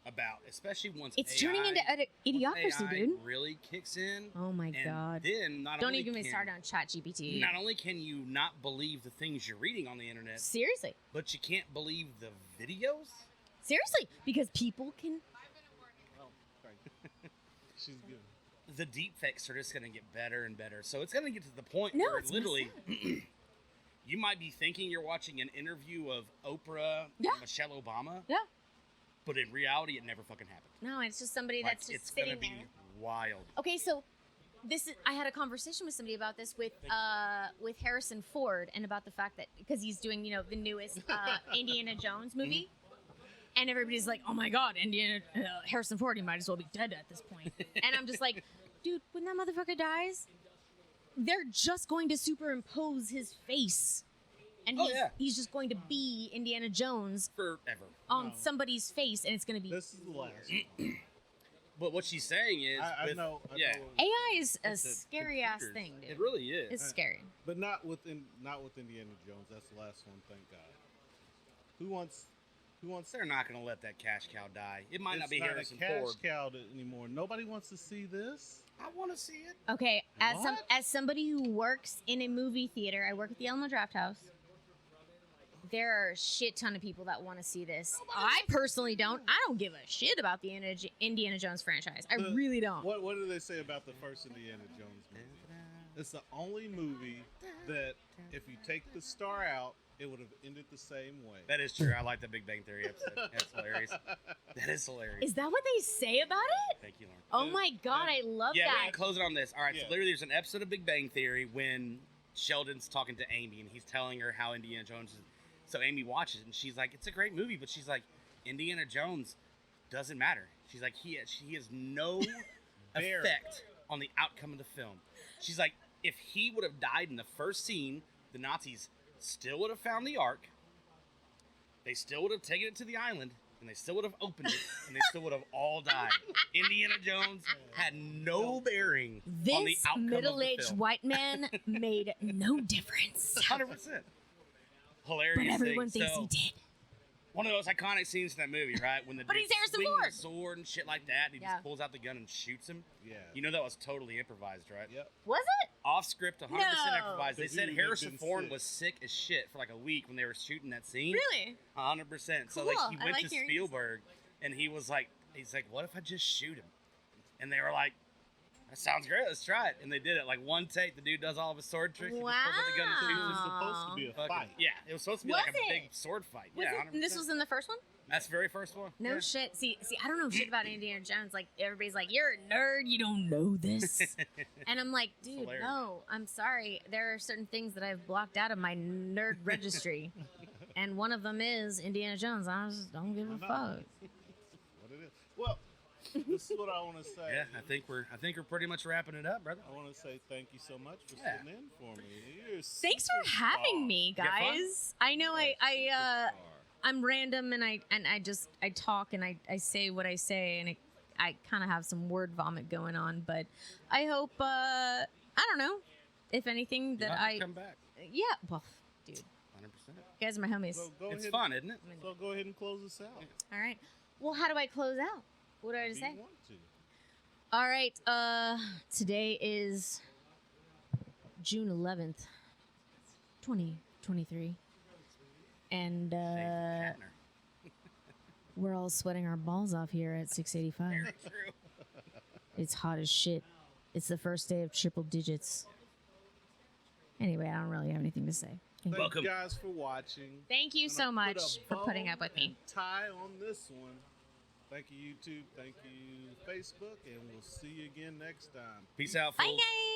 Speaker 2: about, especially once
Speaker 3: It's
Speaker 2: AI,
Speaker 3: turning into idiocracy,
Speaker 2: AI
Speaker 3: dude.
Speaker 2: really kicks in.
Speaker 3: Oh my
Speaker 2: and
Speaker 3: God.
Speaker 2: Then not
Speaker 3: Don't
Speaker 2: only
Speaker 3: even get me
Speaker 2: can-
Speaker 3: started on ChatGPT.
Speaker 2: Not only can you not believe the things you're reading on the internet,
Speaker 3: Seriously.
Speaker 2: but you can't believe the videos.
Speaker 3: Seriously. Because people can.
Speaker 1: Oh, sorry. She's good.
Speaker 2: The deep fakes are just going to get better and better. So it's going to get to the point
Speaker 3: No,
Speaker 2: where
Speaker 3: it's
Speaker 2: literally you might be thinking you're watching an interview of Oprah
Speaker 3: Yeah.
Speaker 2: and Michelle Obama,
Speaker 3: Yeah.
Speaker 2: but in reality, it never fucking happened.
Speaker 3: No, it's just somebody
Speaker 2: Like,
Speaker 3: that's just
Speaker 2: it's going to
Speaker 3: sitting
Speaker 2: be
Speaker 3: there.
Speaker 2: wild.
Speaker 3: Okay, so I had a conversation with somebody about this with Harrison Ford and about the fact that because he's doing the newest Indiana Jones movie, and everybody's like, oh my God, Harrison Ford, he might as well be dead at this point. And I'm just like, dude, when that motherfucker dies, they're just going to superimpose his face, and he's just going to be Indiana Jones
Speaker 2: Forever.
Speaker 3: on
Speaker 1: No.
Speaker 3: somebody's face, and it's going to be.
Speaker 1: This is the last one.
Speaker 2: But what she's saying is,
Speaker 1: I know.
Speaker 2: yeah.
Speaker 3: AI is a
Speaker 2: It's a
Speaker 3: scary ass
Speaker 2: computers.
Speaker 3: thing, dude.
Speaker 2: It really is.
Speaker 3: It's scary.
Speaker 1: But not with Indiana Jones. That's the last one. Thank God. Who wants?
Speaker 2: They're not going to let that cash cow die. It might not
Speaker 1: It's
Speaker 2: be
Speaker 1: not
Speaker 2: Harrison
Speaker 1: a cash
Speaker 2: Ford.
Speaker 1: cow anymore. Nobody wants to see this.
Speaker 2: I want to see it.
Speaker 3: Okay,
Speaker 1: What?
Speaker 3: as somebody who works in a movie theater, I work at the Alamo Draft House. There are a shit ton of people that want to see this. I personally don't. I don't give a shit about the Indiana Jones franchise. I really don't.
Speaker 1: What do they say about the first Indiana Jones movie? It's the only movie that if you take the star out, it would have ended the same way.
Speaker 2: That is true. I like the Big Bang Theory episode. That's hilarious. That is hilarious.
Speaker 3: Is that what they say about it?
Speaker 2: Thank you, Lauren.
Speaker 3: Oh my God, I love
Speaker 2: Yeah, we're
Speaker 3: that.
Speaker 2: gonna close it on this. All right,
Speaker 1: Yeah.
Speaker 2: so literally, there's an episode of Big Bang Theory when Sheldon's talking to Amy and he's telling her how Indiana Jones is. So Amy watches it and she's like, "It's a great movie," but she's like, "Indiana Jones doesn't matter." She's like, "He has no
Speaker 1: Bear.
Speaker 2: effect on the outcome of the film." She's like, "If he would have died in the first scene, the Nazis still would have found the Ark. They still would have taken it to the island." And they still would have opened it, and they still would have all died. Indiana Jones had no bearing on the
Speaker 3: This
Speaker 2: outcome of the
Speaker 3: middle-aged
Speaker 2: film.
Speaker 3: white man made no difference.
Speaker 2: 100%. Hilarious
Speaker 3: But everyone
Speaker 2: thing.
Speaker 3: thinks
Speaker 2: So,
Speaker 3: he did.
Speaker 2: one of those iconic scenes in that movie, right? When the
Speaker 3: But
Speaker 2: dude
Speaker 3: he's Harrison
Speaker 2: swings
Speaker 3: Ford.
Speaker 2: the sword and shit like that, and he
Speaker 3: Yeah.
Speaker 2: just pulls out the gun and shoots him.
Speaker 1: Yeah.
Speaker 2: You know that was totally improvised, right?
Speaker 1: Yep.
Speaker 3: Was it?
Speaker 2: Off script, 100%
Speaker 3: No.
Speaker 2: improvised. They
Speaker 1: The
Speaker 2: said
Speaker 1: dude had
Speaker 2: Harrison
Speaker 1: been
Speaker 2: Ford
Speaker 1: sick.
Speaker 2: was sick as shit for like a week when they were shooting that scene.
Speaker 3: Really?
Speaker 2: 100%. So like
Speaker 3: Cool.
Speaker 2: he
Speaker 3: I
Speaker 2: went
Speaker 3: like
Speaker 2: to
Speaker 3: hearing this.
Speaker 2: Spielberg and he's like, what if I just shoot him? And they were like, that sounds great. Let's try it. And they did it. Like one take, the dude does all of his sword tricks. He just pulls out the gun and
Speaker 1: It
Speaker 2: shoots
Speaker 1: was
Speaker 2: him.
Speaker 1: supposed to be a
Speaker 2: Fucking-
Speaker 1: fight.
Speaker 2: Yeah, it was supposed to be
Speaker 3: Was
Speaker 2: like a
Speaker 3: it?
Speaker 2: big sword fight.
Speaker 3: Was
Speaker 2: Yeah,
Speaker 3: it?
Speaker 2: 100%.
Speaker 3: And this was in the first one?
Speaker 2: That's the very first one.
Speaker 3: No
Speaker 2: Yeah.
Speaker 3: shit. See, I don't know shit about Indiana Jones. Like everybody's like, "You're a nerd. You don't know this." And I'm like, dude,
Speaker 2: hilarious.
Speaker 3: no. I'm sorry. There are certain things that I've blocked out of my nerd registry, and one of them is Indiana Jones. I just don't give a
Speaker 1: I know.
Speaker 3: fuck.
Speaker 1: What it is. Well, this is what I want to say.
Speaker 2: Yeah, I think we're pretty much wrapping it up, brother.
Speaker 1: I want to say thank you so much for
Speaker 2: Yeah.
Speaker 1: sitting in for me. You're a
Speaker 3: Thanks for having
Speaker 1: superstar.
Speaker 3: me,
Speaker 2: You had fun?
Speaker 3: guys. I know
Speaker 1: Superstar.
Speaker 3: I'm random and I talk and I say what I say and I kind of have some word vomit going on, but I hope I don't know if anything
Speaker 2: You'll
Speaker 3: that
Speaker 2: have to
Speaker 3: I
Speaker 2: come back.
Speaker 3: yeah, well, dude,
Speaker 2: 100%.
Speaker 3: you guys are my homies.
Speaker 1: So go
Speaker 2: It's
Speaker 1: ahead.
Speaker 2: fun, isn't it?
Speaker 1: So go ahead and close this out.
Speaker 3: All right. Well, how do I close out? What do I
Speaker 1: Do
Speaker 3: say?
Speaker 1: you want to?
Speaker 3: All right. Today is June 11th, 2023. And
Speaker 2: Shane Shatner.
Speaker 3: we're all sweating our balls off here at 685.
Speaker 2: True.
Speaker 3: It's hot as shit. It's the first day of triple digits. Anyway, I don't really have anything to say.
Speaker 1: Thank
Speaker 2: Welcome.
Speaker 1: you guys for watching.
Speaker 3: Thank you so
Speaker 1: Gonna put
Speaker 3: much
Speaker 1: a
Speaker 3: for putting
Speaker 1: bow
Speaker 3: up with me.
Speaker 1: and tie on this one. Thank you, YouTube. Thank you, Facebook. And we'll see you again next time.
Speaker 2: Peace out,
Speaker 3: Bye,
Speaker 2: fools.
Speaker 3: guys.